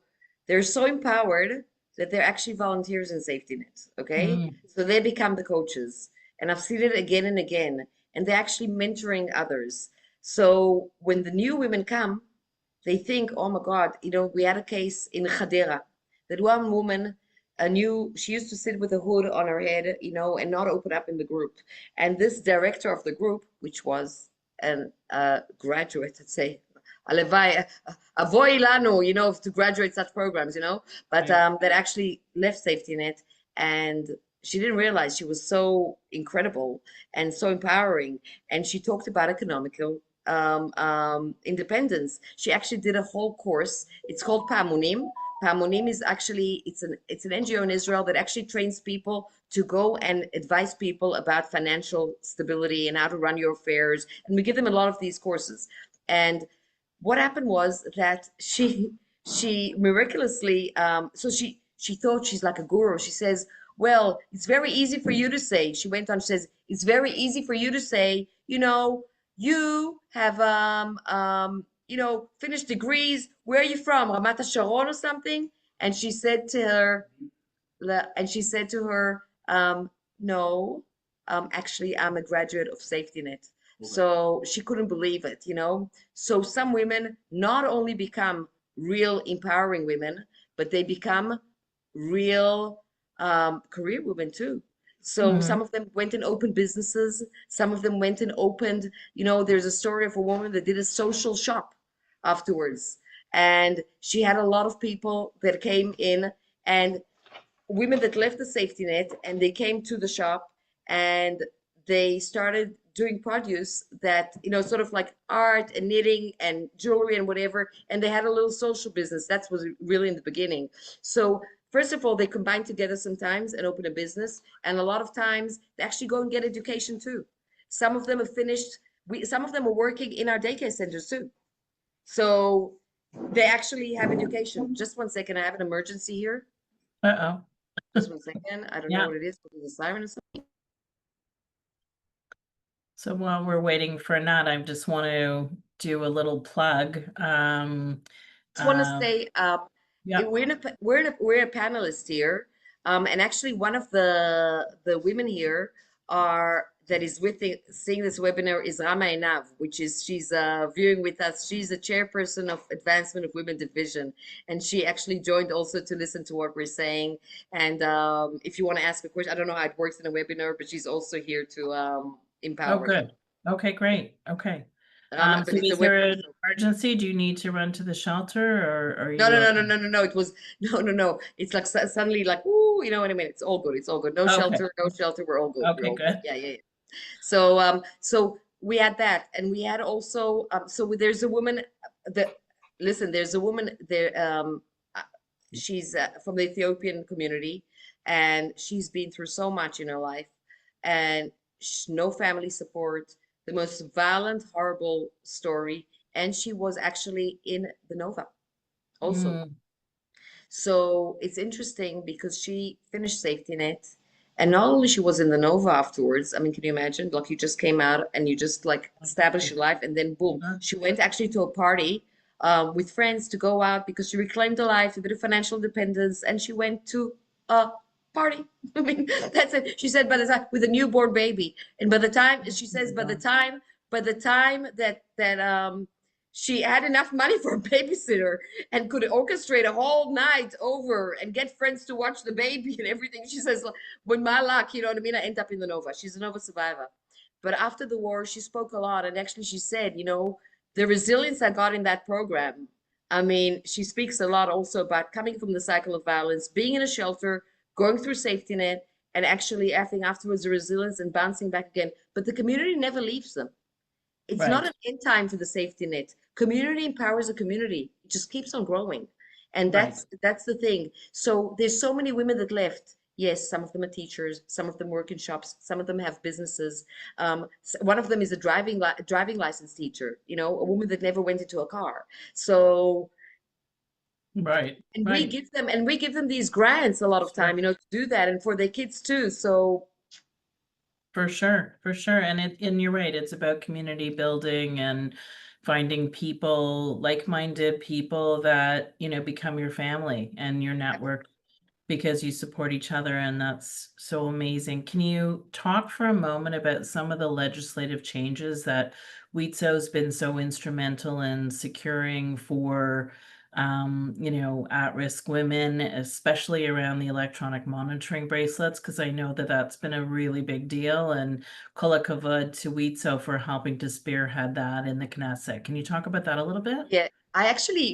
Speaker 2: they're so empowered that they're actually volunteers in Safety Net, okay? So they become the coaches. And I've seen it again and again, and they're actually mentoring others. So when the new women come, they think, oh my God, we had a case in Hadera that one woman she used to sit with a hood on her head, and not open up in the group. And this director of the group, which was graduate, let's say, alevai, avoy lanu, you know, to graduate such programs, you know, but that actually left safety net, and she didn't realize she was so incredible and so empowering. And she talked about economical independence. She actually did a whole course. It's called Pamunim. Pamunim is actually, it's an NGO in Israel that actually trains people to go and advise people about financial stability and how to run your affairs. And we give them a lot of these courses. And what happened was that she miraculously, so she thought she's like a guru. She says, well, it's very easy for you to say, she went on, she says, it's very easy for you to say, you know, you have you know, finished degrees. Where are you from? Ramat Sharon or something? And she said to her, no, actually, I'm a graduate of Safety Net. So she couldn't believe it, you know. So some women not only become real empowering women, but they become real career women too. So some of them went and opened businesses. Some of them went and opened, you know, there's a story of a woman that did a social shop afterwards. And she had a lot of people that came in, and women that left the safety net, and they came to the shop and they started doing produce that, you know, sort of like art and knitting and jewelry and whatever. And they had a little social business. That was really in the beginning. So first of all, they combine together sometimes and open a business. And a lot of times they actually go and get education too. Some of them have finished, some of them are working in our daycare centers too. So they actually have education. Just one second, I have an emergency here.
Speaker 3: Uh-oh.
Speaker 2: Just one second. I don't know
Speaker 3: Yeah.
Speaker 2: what it is, but there's a siren or something.
Speaker 3: So while we're waiting for Anat, I just want to do a little plug.
Speaker 2: Just want to say,
Speaker 3: Yeah.
Speaker 2: we're a panelist here, and actually one of the women here are that is seeing this webinar is Rama Einav, which is she's viewing with us. She's the chairperson of Advancement of Women Division, and she actually joined also to listen to what we're saying. And if you want to ask a question, I don't know how it works in a webinar, but she's also here to empower.
Speaker 3: Oh, good. Okay, great. Okay.
Speaker 2: But
Speaker 3: So
Speaker 2: it's a
Speaker 3: is there
Speaker 2: webinar,
Speaker 3: an emergency? Do you need to run to the shelter, or are you
Speaker 2: No.
Speaker 3: okay?
Speaker 2: It was no. It's like suddenly like, ooh, you know what I mean? It's all good. It's all good. No
Speaker 3: Okay.
Speaker 2: shelter, no shelter. We're all good. We're
Speaker 3: Okay,
Speaker 2: all good.
Speaker 3: good.
Speaker 2: Yeah. So so we had that, and we had also so there's a woman that listen. There's a woman there. She's from the Ethiopian community, and she's been through so much in her life, and no family support. The most violent, horrible story, and she was actually in the Nova also.
Speaker 3: Mm,
Speaker 2: So it's interesting because she finished safety net, and not only she was in the Nova afterwards. I mean, can you imagine? Like you just came out and you just like established your life, and then boom, she went actually to a party with friends to go out because she reclaimed her life, a bit of financial independence, and she went to a party. I mean, that's it. She said by the time with a newborn baby, and by the time she says by the time that she had enough money for a babysitter and could orchestrate a whole night over and get friends to watch the baby and everything. She says, with my luck, you know what I mean? I end up in the Nova. She's a Nova survivor. But after the war, she spoke a lot. And actually, she said, you know, the resilience I got in that program. I mean, she speaks a lot also about coming from the cycle of violence, being in a shelter, going through safety net, and actually having afterwards the resilience and bouncing back again. But the community never leaves them. It's not
Speaker 3: right.
Speaker 2: an end time for the safety net. Community empowers a community. It just keeps on growing. And
Speaker 3: Right.
Speaker 2: that's the thing. So there's so many women that left. Yes, some of them are teachers, some of them work in shops, some of them have businesses. One of them is a driving license teacher, you know, a woman that never went into a car. So
Speaker 3: Right.
Speaker 2: and
Speaker 3: Right.
Speaker 2: we give them these grants a lot of
Speaker 3: Sure.
Speaker 2: time, you know, to do that and for their kids too. So
Speaker 3: For sure, for sure. And you're right, it's about community building and finding people, like-minded people that, become your family and your network because you support each other, and that's so amazing. Can you talk for a moment about some of the legislative changes that WIZO's been so instrumental in securing for at-risk women, especially around the electronic monitoring bracelets, because I know that that's been a really big deal. And kol hakavod to WIZO for helping to spearhead that in the Knesset. Can you talk about that a little bit?
Speaker 2: Yeah,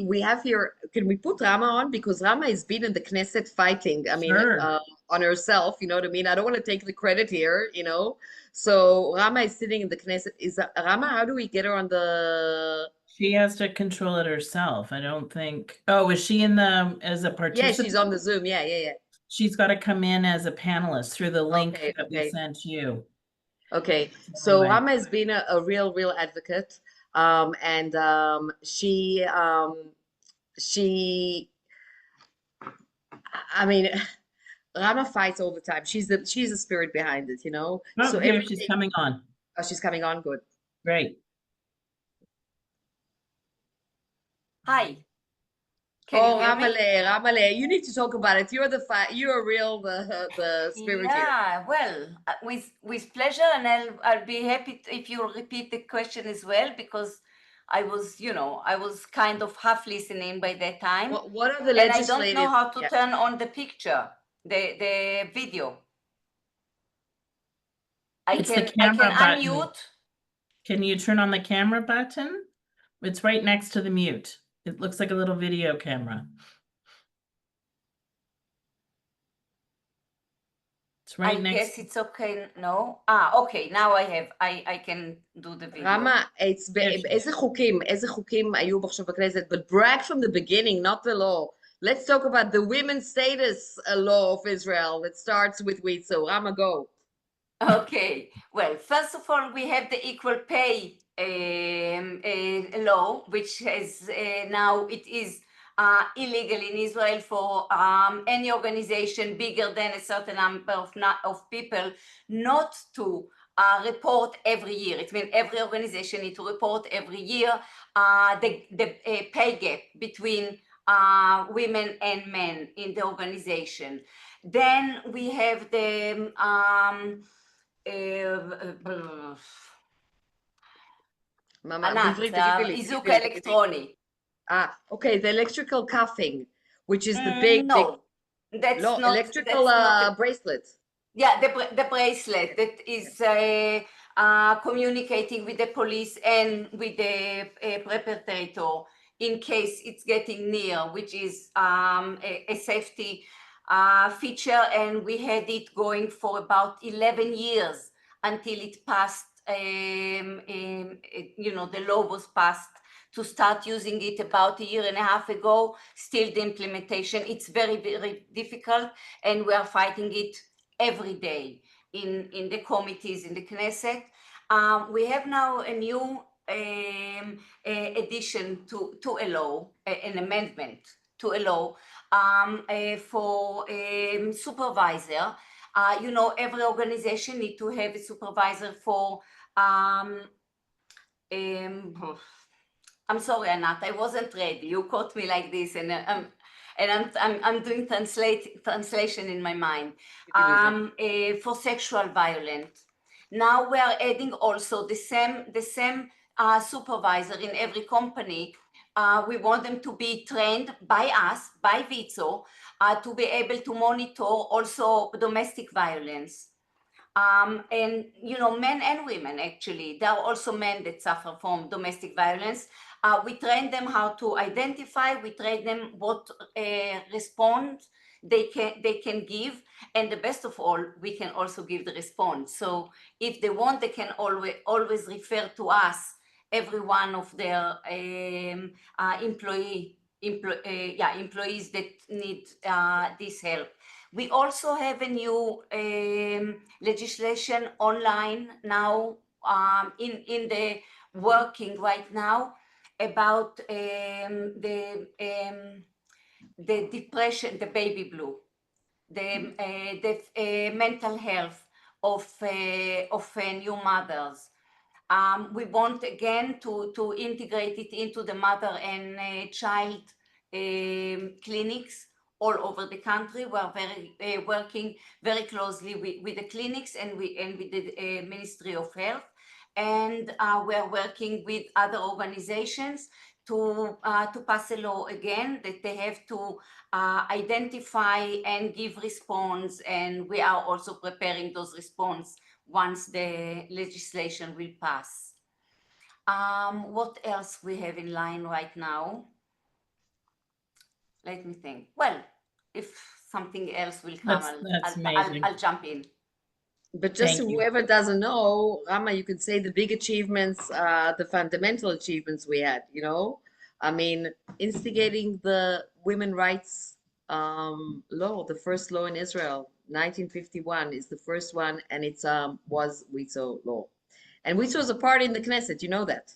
Speaker 2: we have here, can we put Rama on? Because Rama has been in the Knesset fighting,
Speaker 3: Sure.
Speaker 2: on herself, you know what I mean? I don't want to take the credit here, you know? So Rama is sitting in the Knesset. Is Rama, how do we get her on the...
Speaker 3: She has to control it herself. I don't think. Oh, is she in as a
Speaker 2: Yeah, she's on
Speaker 3: participant?
Speaker 2: the Zoom. Yeah, yeah, yeah.
Speaker 3: She's got to come in as a panelist through the link
Speaker 2: Okay,
Speaker 3: that we
Speaker 2: okay.
Speaker 3: sent you.
Speaker 2: Okay, so
Speaker 3: Anyway,
Speaker 2: Rama has been a real advocate, and she, I mean, Rama fights all the time. She's the spirit behind it, you know.
Speaker 3: oh,
Speaker 2: So
Speaker 3: here she's
Speaker 2: everything.
Speaker 3: coming on.
Speaker 2: Oh, she's coming on. Good.
Speaker 3: Great.
Speaker 4: Hi. Can
Speaker 2: Oh,
Speaker 4: you hear me?
Speaker 2: Ramale, you need to talk about it. You're real the spirit here.
Speaker 4: Yeah, well, with pleasure, and I'll be happy if you repeat the question as well, because I was kind of half listening by that time,
Speaker 2: What are the
Speaker 4: and I don't know
Speaker 2: legislative?
Speaker 4: how to
Speaker 2: Yeah.
Speaker 4: turn on the picture, the video.
Speaker 3: It's the
Speaker 4: I can
Speaker 3: camera button.
Speaker 4: unmute.
Speaker 3: Can you turn on the camera button? It's right next to the mute. It looks like a little video camera. It's right
Speaker 4: I
Speaker 3: next.
Speaker 4: guess it's okay. No. Okay. Now I can do the video.
Speaker 2: Rama, איזה חוקים היו עכשיו בכנסת, but brag from the beginning, not the law. Let's talk about the women's status law of Israel. It starts with WIZO. Rama, go.
Speaker 4: Okay. Well, first of all, we have the equal pay law, which has now it is illegal in Israel for any organization bigger than a certain number of people not to report every year. It means every organization needs to report every year the pay gap between women and men in the organization. Then we have the Anat, איזוק אלקטרוני.
Speaker 2: Okay, the electrical cuffing, which is the big
Speaker 4: that's not
Speaker 2: electrical bracelet.
Speaker 4: Yeah, the bracelet that is communicating with the police and with the perpetrator in case it's getting near, which is a safety feature, and we had it going for about 11 years until it passed, the law was passed to start using it about a year and a half ago. Still the implementation, it's very, very difficult, and we are fighting it every day in the committees in the Knesset. We have now a new addition to a law, an amendment to a law for supervisor. Every organization needs to have a supervisor for I'm sorry, Anat, I wasn't ready. You caught me like this, and I'm doing translation in my mind. For sexual violence. Now we are adding also the same supervisor in every company. We want them to be trained by us, by WIZO, to be able to monitor also domestic violence. And men and women, actually, there are also men that suffer from domestic violence. We train them how to identify, we train them what response they can give, and the best of all, we can also give the response. So if they want, they can always refer to us, every one of their employees that need this help. We also have a new legislation online now in the working right now about the depression, the baby blue, the mental health of new mothers. We want again to integrate it into the mother and child clinics all over the country. We are working very closely with the clinics and with the Ministry of Health. and we're working with other organizations to pass a law again that they have to identify and give response, and we are also preparing those response once the legislation will pass. What else we have in line right now? Let me think. Well, if something else will come,
Speaker 3: That's amazing.
Speaker 4: I'll jump in.
Speaker 2: But just
Speaker 3: Thank you.
Speaker 2: whoever doesn't know, Rama, you could say the big achievements, the fundamental achievements we had, you know? I mean, instigating the women rights law, the first law in Israel, 1951 is the first one, and it's was WIZO law. And WIZO was a party in the Knesset, you know that.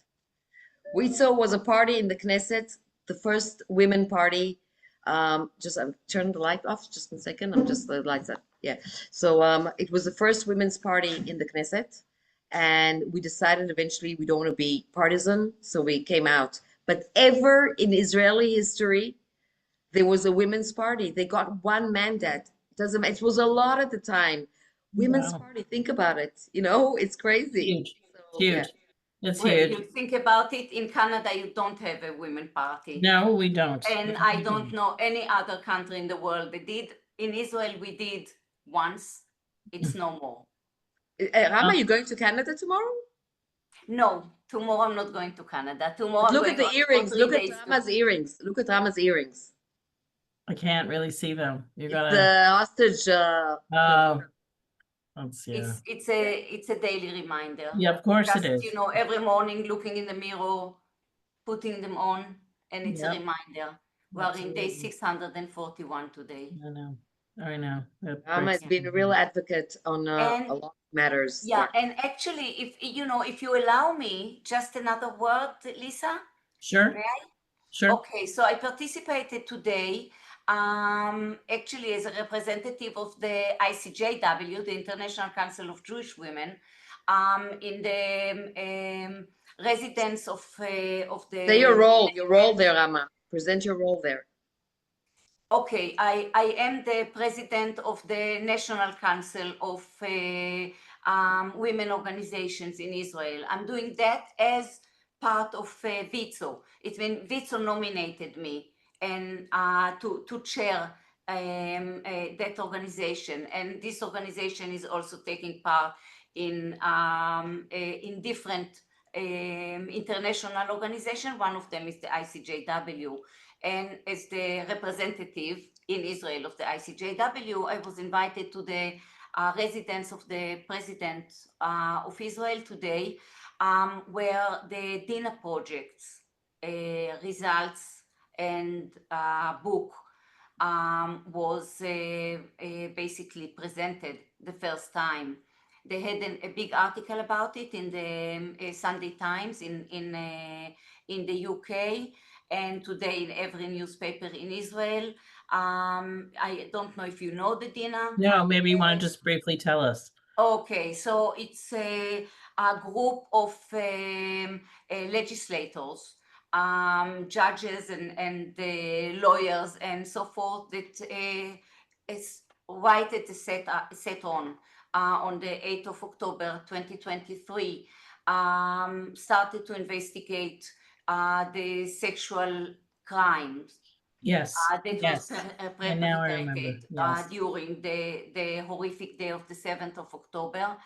Speaker 2: WIZO was a party in the Knesset, the first women party. Just turn the light off just a second. I'm just the lights up. Yeah. So it was the first women's party in the Knesset, and we decided eventually we don't want to be partisan, so we came out. But ever in Israeli history, there was a women's party. They got one mandate. It was a lot at the time. Women's
Speaker 3: Wow.
Speaker 2: party. Think about it. You know, it's crazy.
Speaker 3: Huge.
Speaker 2: So,
Speaker 3: Huge.
Speaker 2: yeah.
Speaker 3: It's
Speaker 4: Well,
Speaker 3: huge.
Speaker 4: you think about it, in Canada, you don't have a women party.
Speaker 3: No, we don't.
Speaker 4: And I don't know any other country in the world that did. In Israel, we did once. It's no more.
Speaker 2: Rama, you going to Canada tomorrow?
Speaker 4: No, tomorrow I'm not going to Canada. Tomorrow
Speaker 2: Look
Speaker 4: I'm
Speaker 2: at
Speaker 4: going
Speaker 2: the earrings.
Speaker 4: for 3
Speaker 2: Look at
Speaker 4: days to-
Speaker 2: Rama's earrings. Look at Rama's earrings.
Speaker 3: I can't really see them. You
Speaker 2: It's
Speaker 3: gotta.
Speaker 2: the hostage.
Speaker 3: Oh, let's see.
Speaker 4: It's a daily reminder.
Speaker 3: Yeah, of course
Speaker 4: Just,
Speaker 3: it is.
Speaker 4: you know, every morning looking in the mirror, putting them on, and it's
Speaker 3: Yep.
Speaker 4: a reminder. We're in day
Speaker 3: Absolutely.
Speaker 4: 641 today.
Speaker 3: I know. I know. It
Speaker 2: Rama has
Speaker 3: breaks
Speaker 2: been
Speaker 3: my
Speaker 2: a real
Speaker 3: heart.
Speaker 2: advocate on
Speaker 4: And-
Speaker 2: a lot of matters.
Speaker 4: Yeah, and actually, if you allow me, just another word, Lisa.
Speaker 3: Sure.
Speaker 4: May I?
Speaker 3: Sure.
Speaker 4: Okay, so I participated today, actually as a representative of the ICJW, the International Council of Jewish Women, in the residence of the.
Speaker 2: Say your role there, Rama. Present your role there.
Speaker 4: Okay, I am the president of the National Council of Women Organizations in Israel. I'm doing that as part of WIZO. It's when WIZO nominated me and to chair that organization. And this organization is also taking part in different international organizations. One of them is the ICJW. And as the representative in Israel of the ICJW, I was invited to the residence of the President of Israel today, where the DINA project's results and book was basically presented the first time. They had a big article about it in the Sunday Times in the UK, and today in every newspaper in Israel. I don't know if you know the DINA.
Speaker 3: No, maybe you want to just briefly tell us.
Speaker 4: Okay, so it's a group of legislators, judges and lawyers and so forth that is right at the set on the 8th of October 2023, started to investigate the sexual crimes
Speaker 3: Yes.
Speaker 4: that
Speaker 3: Yes.
Speaker 4: was
Speaker 3: And now I remember.
Speaker 4: perpetrated
Speaker 3: Yes.
Speaker 4: during the horrific day of the 7th of October.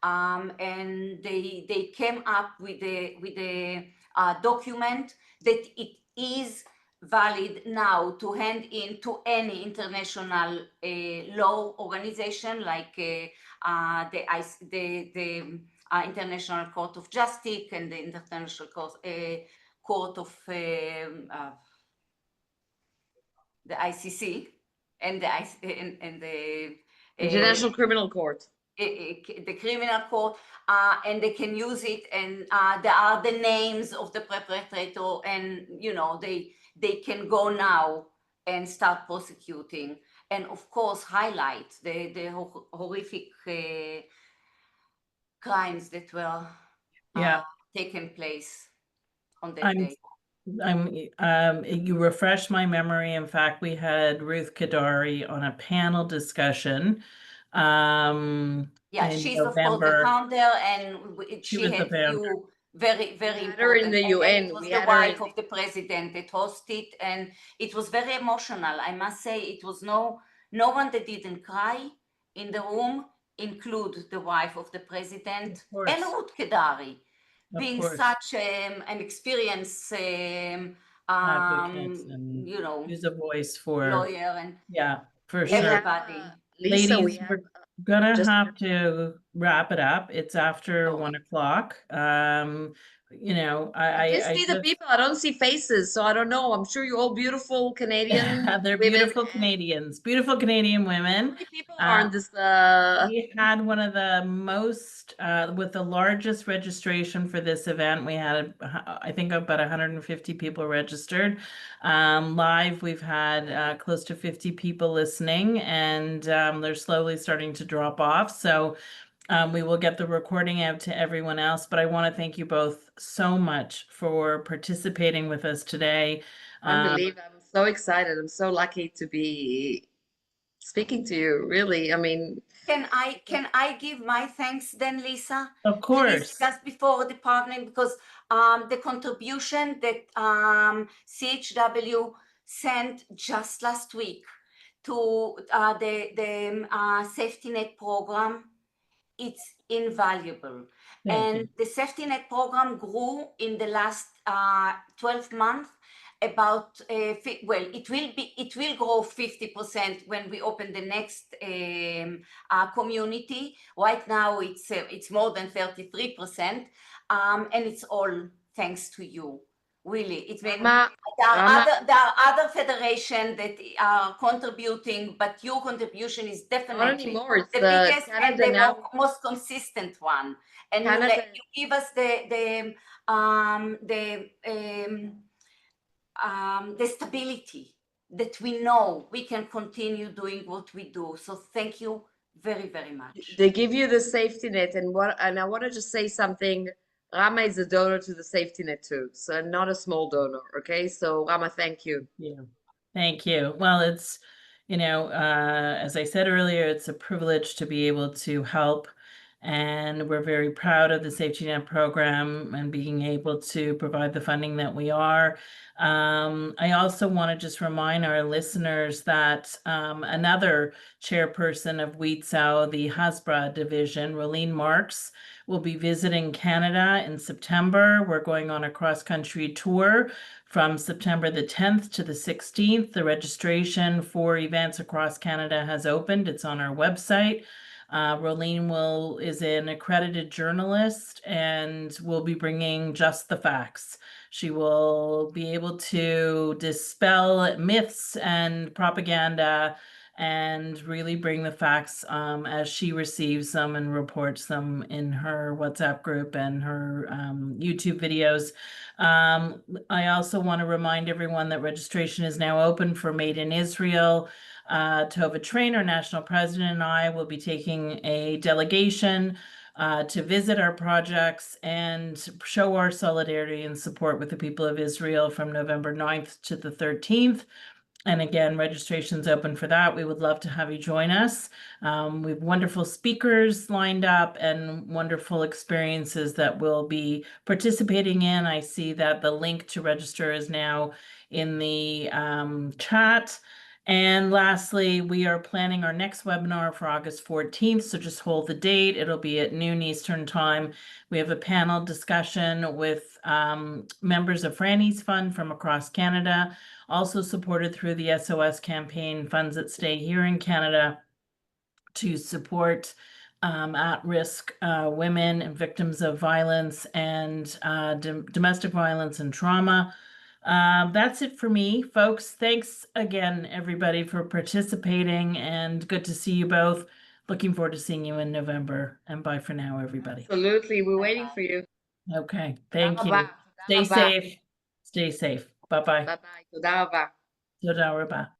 Speaker 4: And they came up with a document that it is valid now to hand in to any international law organization like the International Court of Justice and the International Court of the ICC and the
Speaker 2: International Criminal Court.
Speaker 4: The criminal court, and they can use it, and there are the names of the perpetrator, and you know they can go now and start prosecuting, and of course highlight the horrific crimes that were taken place on that day.
Speaker 3: You refresh my memory. In fact, we had Ruth Kadari on a panel discussion
Speaker 4: Yeah,
Speaker 3: in
Speaker 4: she's of course the
Speaker 3: November.
Speaker 4: founder, and
Speaker 3: She
Speaker 4: she
Speaker 3: was the
Speaker 4: had
Speaker 3: founder.
Speaker 4: few very,
Speaker 2: We
Speaker 4: very
Speaker 2: had her in
Speaker 4: important.
Speaker 2: the
Speaker 4: And then
Speaker 2: UN.
Speaker 4: it was
Speaker 2: We
Speaker 4: the
Speaker 2: had her
Speaker 4: wife
Speaker 2: in
Speaker 4: of the president that hosted, and it was very emotional. I must say, it was no one that didn't cry in the room, include the wife of the president
Speaker 3: course.
Speaker 4: and Ruth Kedari,
Speaker 3: Of
Speaker 4: being
Speaker 3: course.
Speaker 4: such an experienced,
Speaker 3: Advocates and
Speaker 4: you know,
Speaker 3: use a voice for,
Speaker 4: lawyer and
Speaker 3: yeah, for
Speaker 2: We
Speaker 3: sure.
Speaker 2: have,
Speaker 4: everybody.
Speaker 2: Lisa, we
Speaker 3: Ladies,
Speaker 2: have
Speaker 3: we're gonna
Speaker 2: just
Speaker 3: have to wrap it up. It's after
Speaker 4: Oh.
Speaker 3: 1 o'clock. You know,
Speaker 2: I just see the people. I don't see faces, so I don't know. I'm sure you're all beautiful Canadian
Speaker 3: They're
Speaker 2: women.
Speaker 3: beautiful Canadians, beautiful Canadian
Speaker 2: How
Speaker 3: women.
Speaker 2: many people are in this?
Speaker 3: We had one of the most, with the largest registration for this event. We had, I think, about 150 people registered. Live, we've had close to 50 people listening, and they're slowly starting to drop off. So we will get the recording out to everyone else, but I want to thank you both so much for participating with us today.
Speaker 2: Unbelievable. I'm so excited. I'm so lucky to be speaking to you. Really. I mean,
Speaker 4: Can I give my thanks then, Lisa?
Speaker 3: Of
Speaker 4: To this
Speaker 3: course.
Speaker 4: just before the partnering, because the contribution that CHW sent just last week to the safety net program, it's invaluable.
Speaker 3: Thank
Speaker 4: And
Speaker 3: you.
Speaker 4: the safety net program grew in the last 12 months about well, it will grow 50% when we open the next community. Right now it's more than 33%, and it's all thanks to you. Really, it's been
Speaker 2: Rama,
Speaker 4: there are other federations that are contributing, but your contribution is
Speaker 2: not
Speaker 4: definitely
Speaker 2: anymore. It's
Speaker 4: the biggest and
Speaker 2: Canada
Speaker 4: the
Speaker 2: now.
Speaker 4: most consistent one. And
Speaker 2: Canada.
Speaker 4: you give us the stability that we know we can continue doing what we do. So thank you very, very much.
Speaker 2: They give you the safety net, and I want to just say something. Rama is a donor to the safety net too, so not a small donor. Okay, so Rama, thank you.
Speaker 3: Yeah. Thank you. Well, it's, you know, as I said earlier, it's a privilege to be able to help. And we're very proud of the Safety Net program and being able to provide the funding that we are. I also want to just remind our listeners that another chairperson of WIZO, the Hasbra division, Rolene Marks, will be visiting Canada in September. We're going on a cross-country tour from September the 10th to the 16th. The registration for events across Canada has opened. It's on our website. Rolene is an accredited journalist and will be bringing just the facts. She will be able to dispel myths and propaganda and really bring the facts as she receives them and reports them in her WhatsApp group and her YouTube videos. I also want to remind everyone that registration is now open for Made in Israel. Tova Train, our national president, and I will be taking a delegation to visit our projects and show our solidarity and support with the people of Israel from November 9th to the 13th. And again, registration's open for that. We would love to have you join us. We have wonderful speakers lined up and wonderful experiences that we'll be participating in. I see that the link to register is now in the chat. And lastly, we are planning our next webinar for August 14th, so just hold the date. It'll be at noon Eastern time. We have a panel discussion with members of Franny's Fund from across Canada, also supported through the SOS campaign, Funds That Stay Here in Canada, to support at-risk women and victims of violence and domestic violence and trauma. That's it for me, folks. Thanks again, everybody, for participating, and good to see you both. Looking forward to seeing you in November, and bye for now, everybody.
Speaker 2: Absolutely, we're waiting for you.
Speaker 3: Okay, thank you.
Speaker 2: Tודה
Speaker 3: Stay
Speaker 2: רבה.
Speaker 3: safe. Stay safe. Bye-bye.
Speaker 2: Bye bye. תודה רבה.
Speaker 3: תודה רבה.